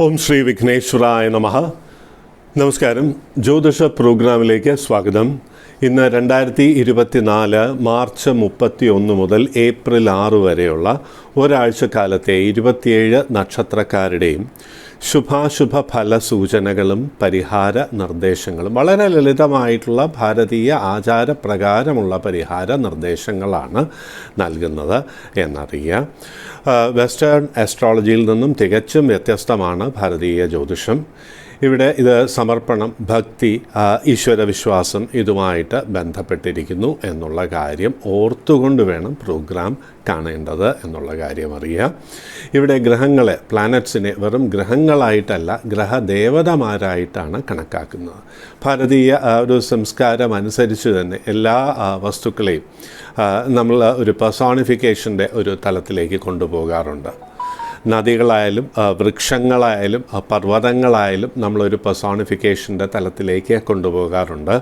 ഓം ശ്രീ വിഘ്നേശ്വരായ നമഃ. നമസ്കാരം. ജ്യോതിഷ പ്രോഗ്രാമിലേക്ക് സ്വാഗതം. ഇന്ന് 2024 മാർച്ച് 31 മുതൽ ഏപ്രിൽ 6 വരെയുള്ള ഒരാഴ്ചക്കാലത്തെ 27 നക്ഷത്രക്കാരുടെയും ശുഭാശുഭ ഫല സൂചനകളും പരിഹാര നിർദ്ദേശങ്ങളും വളരെ ലളിതമായിട്ടുള്ള ഭാരതീയ ആചാരപ്രകാരമുള്ള പരിഹാര നിർദ്ദേശങ്ങളാണ് നൽകുന്നത് എന്നറിയുക. വെസ്റ്റേൺ ആസ്ട്രോളജിയിൽ നിന്നും തികച്ചും വ്യത്യസ്തമാണ് ഭാരതീയ ജ്യോതിഷം. ഇവിടെ ഇത് സമർപ്പണം, ഭക്തി, ഈശ്വരവിശ്വാസം ഇതുമായിട്ട് ബന്ധപ്പെട്ടിരിക്കുന്നു എന്നുള്ള കാര്യം ഓർത്തുകൊണ്ട് വേണം പ്രോഗ്രാം കാണേണ്ടത് എന്നുള്ള കാര്യം അറിയുക. ഇവിടെ ഗ്രഹങ്ങളെ, പ്ലാനറ്റ്സിനെ വെറും ഗ്രഹങ്ങളായിട്ടല്ല ഗ്രഹദേവതമാരായിട്ടാണ് കണക്കാക്കുന്നത്. ഭാരതീയ ഒരു സംസ്കാരം അനുസരിച്ച് തന്നെ എല്ലാ വസ്തുക്കളെയും നമ്മൾ ഒരു പേഴ്സോണിഫിക്കേഷൻ്റെ ഒരു തലത്തിലേക്ക് കൊണ്ടുപോകാറുണ്ട്. നദികളായാലും വൃക്ഷങ്ങളായാലും പർവ്വതങ്ങളായാലും നമ്മളൊരു പേഴ്സോണിഫിക്കേഷൻ്റെ തലത്തിലേക്ക് കൊണ്ടുപോകാറുണ്ട്.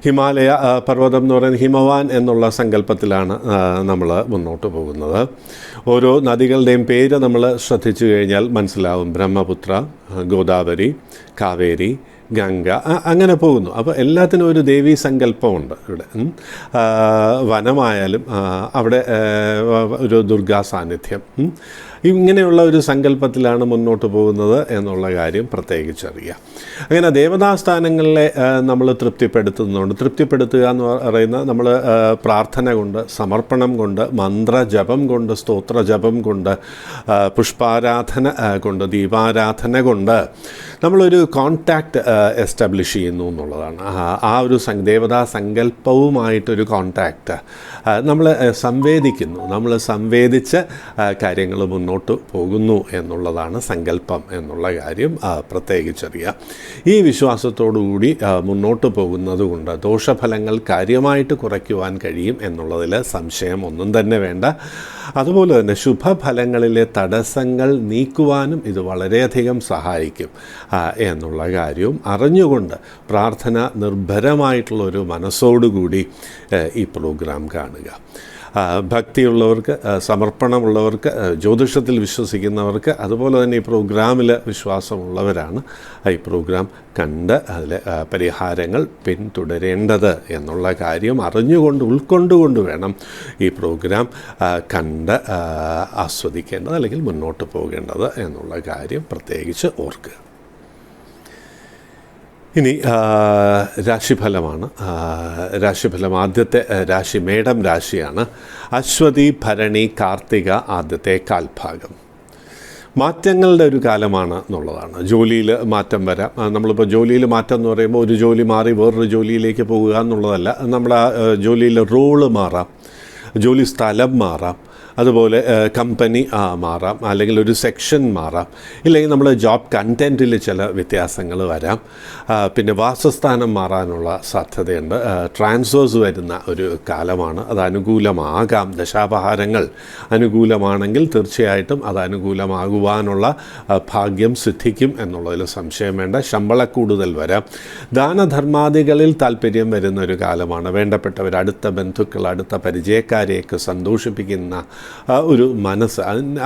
ഹിമാലയ പർവ്വതം എന്ന് പറയുന്നത് ഹിമവാൻ എന്നുള്ള സങ്കല്പത്തിലാണ് നമ്മൾ മുന്നോട്ട് പോകുന്നത്. ഓരോ നദികളുടെയും പേര് നമ്മൾ ശ്രദ്ധിച്ചു കഴിഞ്ഞാൽ മനസ്സിലാവും. ബ്രഹ്മപുത്ര, ഗോദാവരി, കാവേരി, ഗംഗ, അങ്ങനെ പോകുന്നു. അപ്പോൾ എല്ലാത്തിനും ഒരു ദേവീ സങ്കല്പമുണ്ട്. ഇവിടെ വനമായാലും അവിടെ ഒരു ദുർഗാ സാന്നിധ്യം, ഇങ്ങനെയുള്ള ഒരു സങ്കല്പത്തിലാണ് മുന്നോട്ട് പോകുന്നത് എന്നുള്ള കാര്യം പ്രത്യേകിച്ചറിയുക. അങ്ങനെ ദേവതാസ്ഥാനങ്ങളിലെ നമ്മൾ തൃപ്തിപ്പെടുത്തുക എന്ന് പറയുന്ന നമ്മൾ പ്രാർത്ഥന കൊണ്ട്, സമർപ്പണം കൊണ്ട്, മന്ത്രജപം കൊണ്ട്, സ്തോത്രജപം കൊണ്ട്, പുഷ്പാരാധന കൊണ്ട്, ദീപാരാധന കൊണ്ട് നമ്മളൊരു കോൺടാക്റ്റ് എസ്റ്റാബ്ലിഷ് ചെയ്യുന്നു എന്നുള്ളതാണ്. ആ ഒരു ദേവതാ സങ്കല്പവുമായിട്ടൊരു കോൺടാക്റ്റ് നമ്മൾ സംവേദിക്കുന്നു. നമ്മൾ സംവേദിച്ച് കാര്യങ്ങൾ മുന്നോട്ട് പോകുന്നു എന്നുള്ളതാണ് സങ്കല്പം എന്നുള്ള കാര്യം പ്രത്യേകിച്ചറിയുക. ഈ വിശ്വാസത്തോടുകൂടി മുന്നോട്ട് പോകുന്നത് കൊണ്ട് ദോഷഫലങ്ങൾ കാര്യമായിട്ട് കുറയ്ക്കുവാൻ കഴിയും എന്നുള്ളതിൽ സംശയം ഒന്നും തന്നെ വേണ്ട. അതുപോലെ തന്നെ ശുഭഫലങ്ങളിലെ തടസ്സങ്ങൾ നീക്കുവാനും ഇത് വളരെയധികം സഹായിക്കും എന്നുള്ള കാര്യവും അറിഞ്ഞുകൊണ്ട് പ്രാർത്ഥന നിർഭരമായിട്ടുള്ളൊരു മനസ്സോടുകൂടി ഈ പ്രോഗ്രാം കാണുക. ഭക്തിയുള്ളവർക്ക്, സമർപ്പണമുള്ളവർക്ക്, ജ്യോതിഷത്തിൽ വിശ്വസിക്കുന്നവർക്ക്, അതുപോലെ തന്നെ ഈ പ്രോഗ്രാമിൽ വിശ്വാസമുള്ളവരാണ് ഈ പ്രോഗ്രാം കണ്ട് അതിൽ പരിഹാരങ്ങൾ പിന്തുടരേണ്ടത് എന്നുള്ള കാര്യം അറിഞ്ഞുകൊണ്ട്, ഉൾക്കൊണ്ടുകൊണ്ട് വേണം ഈ പ്രോഗ്രാം കണ്ട് ആസ്വദിക്കേണ്ടത് അല്ലെങ്കിൽ മുന്നോട്ട് പോകേണ്ടത് എന്നുള്ള കാര്യം പ്രത്യേകിച്ച് ഓർക്കുക. ഇനി രാശിഫലമാണ്. രാശിഫലം ആദ്യത്തെ രാശി മേടം രാശിയാണ്. അശ്വതി, ഭരണി, കാർത്തിക ആദ്യത്തെ കാൽഭാഗം. മാറ്റങ്ങളുടെ ഒരു കാലമാണ് എന്നുള്ളതാണ്. ജോലിയിൽ മാറ്റം വരാം. നമ്മളിപ്പോൾ ജോലിയിൽ മാറ്റം എന്ന് പറയുമ്പോൾ ഒരു ജോലി മാറി വേറൊരു ജോലിയിലേക്ക് പോകുക എന്നുള്ളതല്ല. നമ്മുടെ ജോലിയിൽ റോള് മാറാം, ജോലി സ്ഥലം മാറാം, അതുപോലെ കമ്പനി മാറാം, അല്ലെങ്കിൽ ഒരു സെക്ഷൻ മാറാം, ഇല്ലെങ്കിൽ നമ്മൾ ജോബ് കണ്ടൻറ്റിൽ ചില വ്യത്യാസങ്ങൾ വരാം. പിന്നെ വാസസ്ഥാനം മാറാനുള്ള സാധ്യതയുണ്ട്. ട്രാൻസ്ഫേഴ്സ് വരുന്ന ഒരു കാലമാണ്. അത് അനുകൂലമാകാം. ദശാപഹാരങ്ങൾ അനുകൂലമാണെങ്കിൽ തീർച്ചയായിട്ടും അത് അനുകൂലമാകുവാനുള്ള ഭാഗ്യം സിദ്ധിക്കും എന്നുള്ളതിൽ സംശയം വേണ്ട. ശമ്പളക്കൂടുതൽ വരാം. ദാനധർമാദികളിൽ താല്പര്യം വരുന്ന ഒരു കാലമാണ്. വേണ്ടപ്പെട്ടവർ, അടുത്ത ബന്ധുക്കൾ, അടുത്ത പരിചയക്കാരെയൊക്കെ സന്തോഷിപ്പിക്കുന്ന ഒരു മനസ്സ്,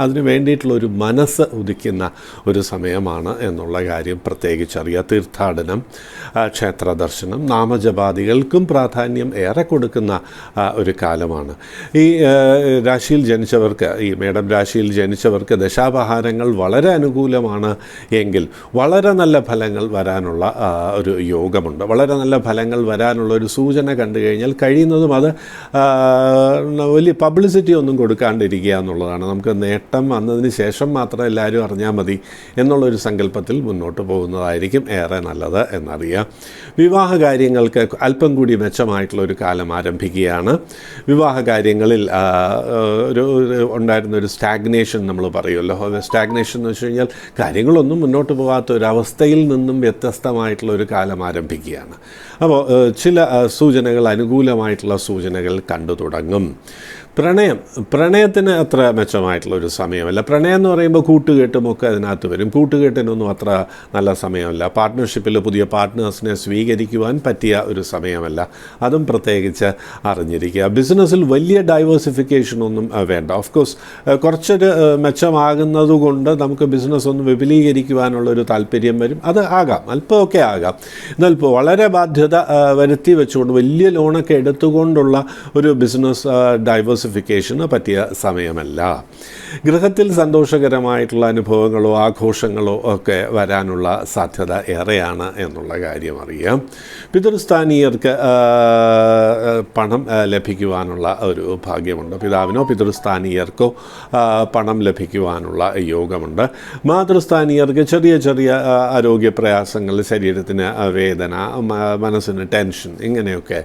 അതിന് വേണ്ടിയിട്ടുള്ളൊരു മനസ്സ് ഉദിക്കുന്ന ഒരു സമയമാണ് എന്നുള്ള കാര്യം പ്രത്യേകിച്ചറിയുക. തീർത്ഥാടനം, ക്ഷേത്ര ദർശനം, നാമജപാദികൾക്കും പ്രാധാന്യം ഏറെ കൊടുക്കുന്ന ഒരു കാലമാണ്. ഈ രാശിയിൽ ജനിച്ചവർക്ക്, ഈ മേടം രാശിയിൽ ജനിച്ചവർക്ക് ദശാപഹാരങ്ങൾ വളരെ അനുകൂലമാണ് എങ്കിൽ വളരെ നല്ല ഫലങ്ങൾ വരാനുള്ള ഒരു യോഗമുണ്ട്. വളരെ നല്ല ഫലങ്ങൾ വരാനുള്ള ഒരു സൂചന കണ്ടു കഴിഞ്ഞാൽ കഴിയുന്നതും അത് വലിയ പബ്ലിസിറ്റി ഒന്നും കൊടുക്കാണ്ടിരിക്കുക എന്നുള്ളതാണ്. നമുക്ക് നേട്ടം വന്നതിന് ശേഷം മാത്രം എല്ലാവരും അറിഞ്ഞാൽ മതി എന്നുള്ളൊരു സങ്കല്പത്തിൽ മുന്നോട്ട് പോകുന്നതായിരിക്കും ഏറെ നല്ലത് എന്നറിയാം. വിവാഹ കാര്യങ്ങൾക്ക് അല്പം കൂടി മെച്ചമായിട്ടുള്ളൊരു കാലം ആരംഭിക്കുകയാണ്. വിവാഹ കാര്യങ്ങളിൽ ഒരു ഉണ്ടായിരുന്നൊരു സ്റ്റാഗ്നേഷൻ നമ്മൾ പറയുമല്ലോ. സ്റ്റാഗ്നേഷൻ എന്ന് വെച്ച് കഴിഞ്ഞാൽ കാര്യങ്ങളൊന്നും മുന്നോട്ട് പോകാത്ത ഒരവസ്ഥയിൽ നിന്നും വ്യത്യസ്തമായിട്ടുള്ളൊരു കാലം ആരംഭിക്കുകയാണ്. അപ്പോൾ ചില സൂചനകൾ, അനുകൂലമായിട്ടുള്ള സൂചനകൾ കണ്ടു തുടങ്ങും. പ്രണയത്തിന് അത്ര മെച്ചമായിട്ടുള്ളൊരു സമയമല്ല. പ്രണയം എന്ന് പറയുമ്പോൾ കൂട്ടുകെട്ടുമൊക്കെ അതിനകത്ത് വരും. കൂട്ടുകെട്ടിനൊന്നും അത്ര നല്ല സമയമല്ല. പാർട്ട്ണർഷിപ്പിൽ പുതിയ പാർട്ട്നേഴ്സിനെ സ്വീകരിക്കുവാൻ പറ്റിയ ഒരു സമയമല്ല. അതും പ്രത്യേകിച്ച് അറിഞ്ഞിരിക്കുക. ബിസിനസ്സിൽ വലിയ ഡൈവേഴ്സിഫിക്കേഷനൊന്നും വേണ്ട. ഓഫ് കോഴ്സ് കുറച്ചൊരു മെച്ചമാകുന്നത് കൊണ്ട് നമുക്ക് ബിസിനസ് ഒന്ന് വിപുലീകരിക്കുവാനുള്ളൊരു താല്പര്യം വരും. അത് ആകാം, അല്പമൊക്കെ ആകാം. എന്നാൽ ഇപ്പോൾ വളരെ ബാധ്യത വരുത്തി വെച്ചുകൊണ്ട് വലിയ ലോണൊക്കെ എടുത്തുകൊണ്ടുള്ള ഒരു ബിസിനസ് ഡൈവേഴ്സിഫിക്കേഷന് പറ്റിയ സമയമല്ല. ഗൃഹത്തിൽ സന്തോഷകരമായിട്ടുള്ള അനുഭവങ്ങളോ ആഘോഷങ്ങളോ ഒക്കെ വരാനുള്ള സാധ്യത ഏറെയാണ് എന്നുള്ള കാര്യം അറിയാം. പിതൃസ്ഥാനീയർക്ക് പണം ലഭിക്കുവാനുള്ള ഒരു ഭാഗ്യമുണ്ട്. പിതാവിനോ പിതൃസ്ഥാനീയർക്കോ പണം ലഭിക്കുവാനുള്ള യോഗമുണ്ട്. മാതൃസ്ഥാനീയർക്ക് ചെറിയ ചെറിയ ആരോഗ്യ പ്രയാസങ്ങൾ, ശരീരത്തിന് വേദന, മനസ്സിന് ടെൻഷൻ, ഇങ്ങനെയൊക്കെ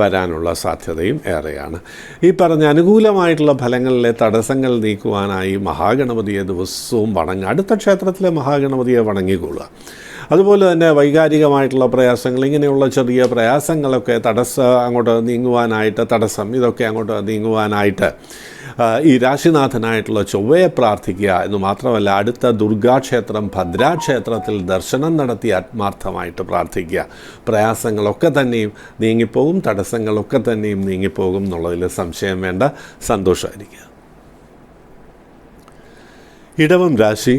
വരാനുള്ള സാധ്യതയും ഏറെയാണ്. ഈ പറഞ്ഞ അനുകൂലമായിട്ടുള്ള ഫലങ്ങളിലെ തടസ്സങ്ങൾ നീക്കുവാനായി മഹാഗണപതിയെ ദിവസവും വണങ്ങുക. അടുത്ത ക്ഷേത്രത്തിലെ മഹാഗണപതിയെ വണങ്ങിക്കൊള്ളുക. അതുപോലെ തന്നെ വൈകാരികമായിട്ടുള്ള പ്രയാസങ്ങൾ, ഇങ്ങനെയുള്ള ചെറിയ പ്രയാസങ്ങളൊക്കെ അങ്ങോട്ട് നീങ്ങുവാനായിട്ട്, ഇതൊക്കെ അങ്ങോട്ട് നീങ്ങുവാനായിട്ട് ഈ രാശിനാഥനായിട്ടുള്ള ചൊവ്വയെ പ്രാർത്ഥിക്കുക എന്ന് മാത്രമല്ല, അടുത്ത ദുർഗാക്ഷേത്രം ഭദ്രാക്ഷേത്രത്തിൽ ദർശനം നടത്തി ആത്മാർത്ഥമായിട്ട് പ്രാർത്ഥിക്കുക. പ്രയാസങ്ങളൊക്കെ തന്നെയും നീങ്ങിപ്പോകും, തടസ്സങ്ങളൊക്കെ തന്നെയും നീങ്ങിപ്പോകും എന്നുള്ളതിൽ സംശയം വേണ്ട. സന്തോഷമായിരിക്കുക. ഇടവം രാശി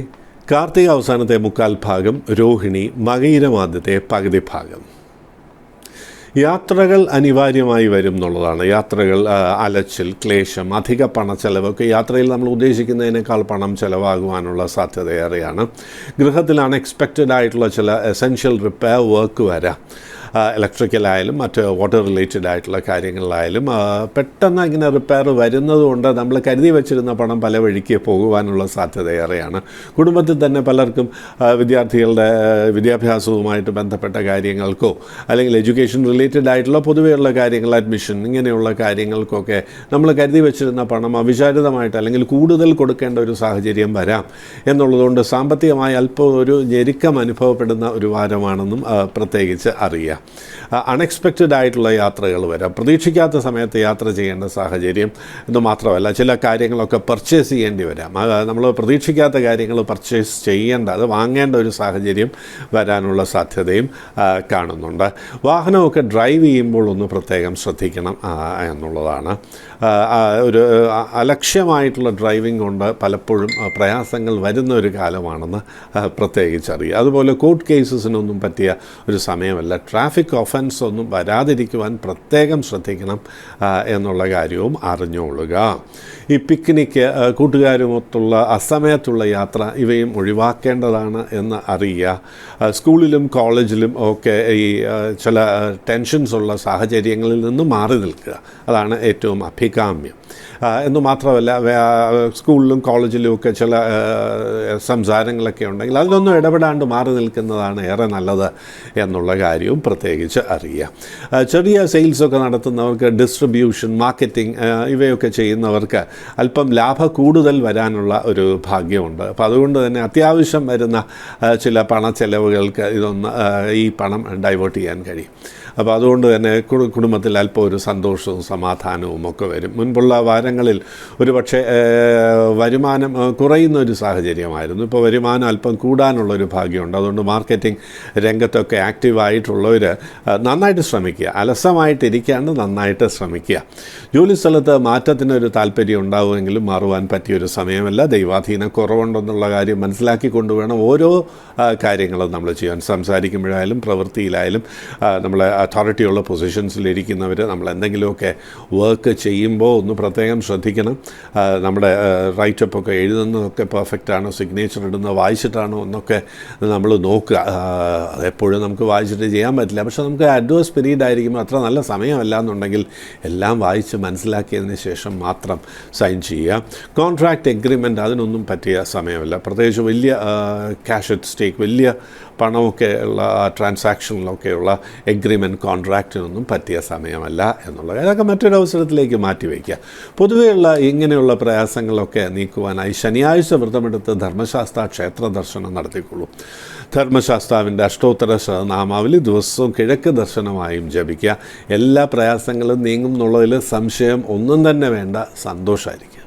കാർത്തിക അവസാനത്തെ 1/4 ഭാഗം, രോഹിണി മകയിരം ആദ്യത്തെ പകുതി ഭാഗം. യാത്രകൾ അനിവാര്യമായി വരും എന്നുള്ളതാണ്. യാത്രകൾ, അലച്ചിൽ, ക്ലേശം, അധിക പണച്ചെലവൊക്കെ യാത്രയിൽ നമ്മൾ ഉദ്ദേശിക്കുന്നതിനേക്കാൾ പണം ചിലവാകുവാനുള്ള സാധ്യത ഏറെയാണ്. ഗൃഹത്തിൽ അൺഎക്സ്പെക്റ്റഡ് ആയിട്ടുള്ള ചില എസെൻഷ്യൽ റിപ്പയർ വർക്ക് വരാം. ഇലക്ട്രിക്കലായാലും മറ്റ് വാട്ടർ റിലേറ്റഡ് ആയിട്ടുള്ള കാര്യങ്ങളിലായാലും പെട്ടെന്ന് ഇങ്ങനെ റിപ്പയർ വരുന്നതുകൊണ്ട് നമ്മൾ കരുതി വച്ചിരുന്ന പണം പല വഴിക്ക് പോകുവാനുള്ള സാധ്യത ഏറെയാണ്. കുടുംബത്തിൽ തന്നെ പലർക്കും വിദ്യാർത്ഥികളുടെ വിദ്യാഭ്യാസവുമായിട്ട് ബന്ധപ്പെട്ട കാര്യങ്ങൾക്കോ അല്ലെങ്കിൽ എഡ്യൂക്കേഷൻ റിലേറ്റഡ് ആയിട്ടുള്ള പൊതുവെയുള്ള കാര്യങ്ങൾ, അഡ്മിഷൻ, ഇങ്ങനെയുള്ള കാര്യങ്ങൾക്കൊക്കെ നമ്മൾ കരുതി വച്ചിരുന്ന പണം അവിചാരിതമായിട്ട് അല്ലെങ്കിൽ കൂടുതൽ കൊടുക്കേണ്ട ഒരു സാഹചര്യം വരാം എന്നുള്ളതുകൊണ്ട് സാമ്പത്തികമായി അല്പം ഒരു ഞെരുക്കം അനുഭവപ്പെടുന്ന ഒരു വാരമാണെന്നും പ്രത്യേകിച്ച് അറിയാം. അൺഎക്സ്പെക്റ്റഡ് ആയിട്ടുള്ള യാത്രകൾ വരാം. പ്രതീക്ഷിക്കാത്ത സമയത്ത് യാത്ര ചെയ്യേണ്ട സാഹചര്യം എന്ന് മാത്രമല്ല, ചില കാര്യങ്ങളൊക്കെ പർച്ചേസ് ചെയ്യേണ്ടി വരാം. നമ്മൾ പ്രതീക്ഷിക്കാത്ത കാര്യങ്ങൾ പർച്ചേസ് ചെയ്യേണ്ട, അത് വാങ്ങേണ്ട ഒരു സാഹചര്യം വരാനുള്ള സാധ്യതയും കാണുന്നുണ്ട്. വാഹനമൊക്കെ ഡ്രൈവ് ചെയ്യുമ്പോൾ ഒന്ന് പ്രത്യേകം ശ്രദ്ധിക്കണം എന്നുള്ളതാണ്. ഒരു അലക്ഷ്യമായിട്ടുള്ള ഡ്രൈവിംഗ് കൊണ്ട് പലപ്പോഴും പ്രയാസങ്ങൾ വരുന്ന ഒരു കാലമാണെന്ന് പ്രത്യേകിച്ചറിയുക. അതുപോലെ കോർട്ട് കേസസിനൊന്നും പറ്റിയ ഒരു സമയമല്ല. ട്രാഫിക് ഒഫൻസ് ഒന്നും വരാതിരിക്കുവാൻ പ്രത്യേകം ശ്രദ്ധിക്കണം എന്നുള്ള കാര്യവും അറിഞ്ഞുകൊള്ളുക. ഈ പിക്നിക്ക്, കൂട്ടുകാരുമൊത്തുള്ള അസമയത്തുള്ള യാത്ര, ഇവയും ഒഴിവാക്കേണ്ടതാണ് എന്ന് അറിയുക. സ്കൂളിലും കോളേജിലും ഒക്കെ ഈ ചില ടെൻഷൻസ് ഉള്ള സാഹചര്യങ്ങളിൽ നിന്ന് മാറി നിൽക്കുക. അതാണ് ഏറ്റവും അഭികാമ്യം. എന്ന് മാത്രമല്ല, സ്കൂളിലും കോളേജിലും ഒക്കെ ചില സംസാരങ്ങളൊക്കെ ഉണ്ടെങ്കിൽ അതിലൊന്നും ഇടപെടാണ്ട് മാറി നിൽക്കുന്നതാണ് ഏറെ നല്ലത് എന്നുള്ള കാര്യവും പ്രത്യേകിച്ച് അറിയുക. ചെറിയ സെയിൽസൊക്കെ നടത്തുന്നവർക്ക്, ഡിസ്ട്രിബ്യൂഷൻ, മാർക്കറ്റിംഗ് ഇവയൊക്കെ ചെയ്യുന്നവർക്ക് അല്പം ലാഭ കൂടുതൽ വരാനുള്ള ഒരു ഭാഗ്യമുണ്ട്. അപ്പോൾ അതുകൊണ്ട് തന്നെ അത്യാവശ്യം വരുന്ന ചില പണച്ചെലവുകൾക്ക് ഈ പണം ഡൈവേർട്ട് ചെയ്യാൻ കഴിയും. അപ്പോൾ അതുകൊണ്ട് തന്നെ കുടുംബത്തിൽ അല്പം ഒരു സന്തോഷവും സമാധാനവും ഒക്കെ വരും. മുൻപുള്ള വാരങ്ങളിൽ ഒരുപക്ഷെ വരുമാനം കുറയുന്ന ഒരു സാഹചര്യമായിരുന്നു. ഇപ്പോൾ വരുമാനം അല്പം കൂടാനുള്ളൊരു ഭാഗ്യമുണ്ട്. അതുകൊണ്ട് മാർക്കറ്റിംഗ് രംഗത്തൊക്കെ ആക്റ്റീവായിട്ടുള്ളവർ നന്നായിട്ട് ശ്രമിക്കുക. അലസമായിട്ടിരിക്കാണ്ട് നന്നായിട്ട് ശ്രമിക്കുക. ജോലിസ്ഥലത്ത് മാറ്റത്തിനൊരു താല്പര്യം ഉണ്ടാവുമെങ്കിലും മാറുവാൻ പറ്റിയൊരു സമയമല്ല. ദൈവാധീനം കുറവുണ്ടെന്നുള്ള കാര്യം മനസ്സിലാക്കിക്കൊണ്ട് വേണം ഓരോ കാര്യങ്ങളും നമ്മൾ ചെയ്യാൻ. സംസാരിക്കുമ്പോഴായാലും പ്രവൃത്തിയിലായാലും നമ്മളെ അതോറിറ്റിയുള്ള പൊസിഷൻസിലിരിക്കുന്നവർ നമ്മൾ എന്തെങ്കിലുമൊക്കെ വർക്ക് ചെയ്യുമ്പോൾ ഒന്ന് പ്രത്യേകം ശ്രദ്ധിക്കണം. നമ്മുടെ റൈറ്റപ്പൊക്കെ എഴുതുന്നതൊക്കെ പെർഫെക്റ്റാണോ, സിഗ്നേച്ചർ ഇടുന്നത് വായിച്ചിട്ടാണോ എന്നൊക്കെ നമ്മൾ നോക്കുക. അതെപ്പോഴും നമുക്ക് വായിച്ചിട്ട് ചെയ്യാൻ പറ്റില്ല. പക്ഷേ നമുക്ക് അഡ്വേഴ്സ് പീരീഡ് ആയിരിക്കുമ്പോൾ അത്ര നല്ല സമയമല്ല എന്നുണ്ടെങ്കിൽ എല്ലാം വായിച്ച് മനസ്സിലാക്കിയതിന് ശേഷം മാത്രം സൈൻ ചെയ്യുക. കോൺട്രാക്റ്റ് എഗ്രിമെൻറ്റ് അതിനൊന്നും പറ്റിയ സമയമല്ല. പ്രത്യേകിച്ച് വലിയ ക്യാഷ് അറ്റ് സ്റ്റേക്ക്, വലിയ പണമൊക്കെ ഉള്ള ട്രാൻസാക്ഷനിലൊക്കെയുള്ള എഗ്രിമെൻറ്റ് കോൺട്രാക്റ്റിനൊന്നും പറ്റിയ സമയമല്ല എന്നുള്ളത്. അതൊക്കെ മറ്റൊരവസരത്തിലേക്ക് മാറ്റിവെക്കുക. പൊതുവെയുള്ള ഇങ്ങനെയുള്ള പ്രയാസങ്ങളൊക്കെ നീക്കുവാനായി ശനിയാഴ്ച വ്രതമെടുത്ത് ധർമ്മശാസ്ത്ര ക്ഷേത്ര ദർശനം നടത്തിക്കൊള്ളൂ. ധർമ്മശാസ്താവിൻ്റെ അഷ്ടോത്തര നാമാവലി ദിവസവും കിഴക്ക് ദർശനമായും ജപിക്കുക. എല്ലാ പ്രയാസങ്ങളും നീങ്ങും എന്നുള്ളതിൽ സംശയം ഒന്നും തന്നെ വേണ്ട. സന്തോഷമായിരിക്കുക.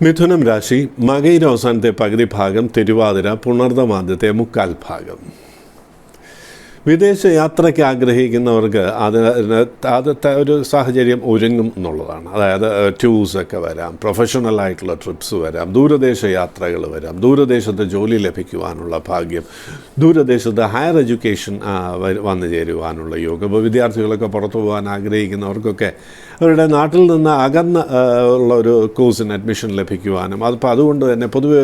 മിഥുനം രാശി മകയിര അവസാനത്തെ പകുതി ഭാഗം, തിരുവാതിര പുണർദമാദ്യത്തെ മുക്കാൽ ഭാഗം. വിദേശ യാത്രയ്ക്ക് ആഗ്രഹിക്കുന്നവർക്ക് അത് ഒരു സാഹചര്യം ഒരുങ്ങും എന്നുള്ളതാണ്. അതായത് ടൂർസൊക്കെ വരാം, പ്രൊഫഷണലായിട്ടുള്ള ട്രിപ്സ് വരാം, ദൂരദേശ യാത്രകൾ വരാം, ദൂരദേശത്ത് ജോലി ലഭിക്കുവാനുള്ള ഭാഗ്യം, ദൂരദേശത്ത് ഹയർ എഡ്യൂക്കേഷൻ വന്നു ചേരുവാനുള്ള യോഗം. ഇപ്പോൾ വിദ്യാർത്ഥികളൊക്കെ പുറത്തു പോകാൻ ആഗ്രഹിക്കുന്നവർക്കൊക്കെ അവരുടെ നാട്ടിൽ നിന്ന് അകന്ന് ഉള്ള ഒരു കോഴ്സിന് അഡ്മിഷൻ ലഭിക്കുവാനും അപ്പോൾ അതുകൊണ്ട് തന്നെ പൊതുവെ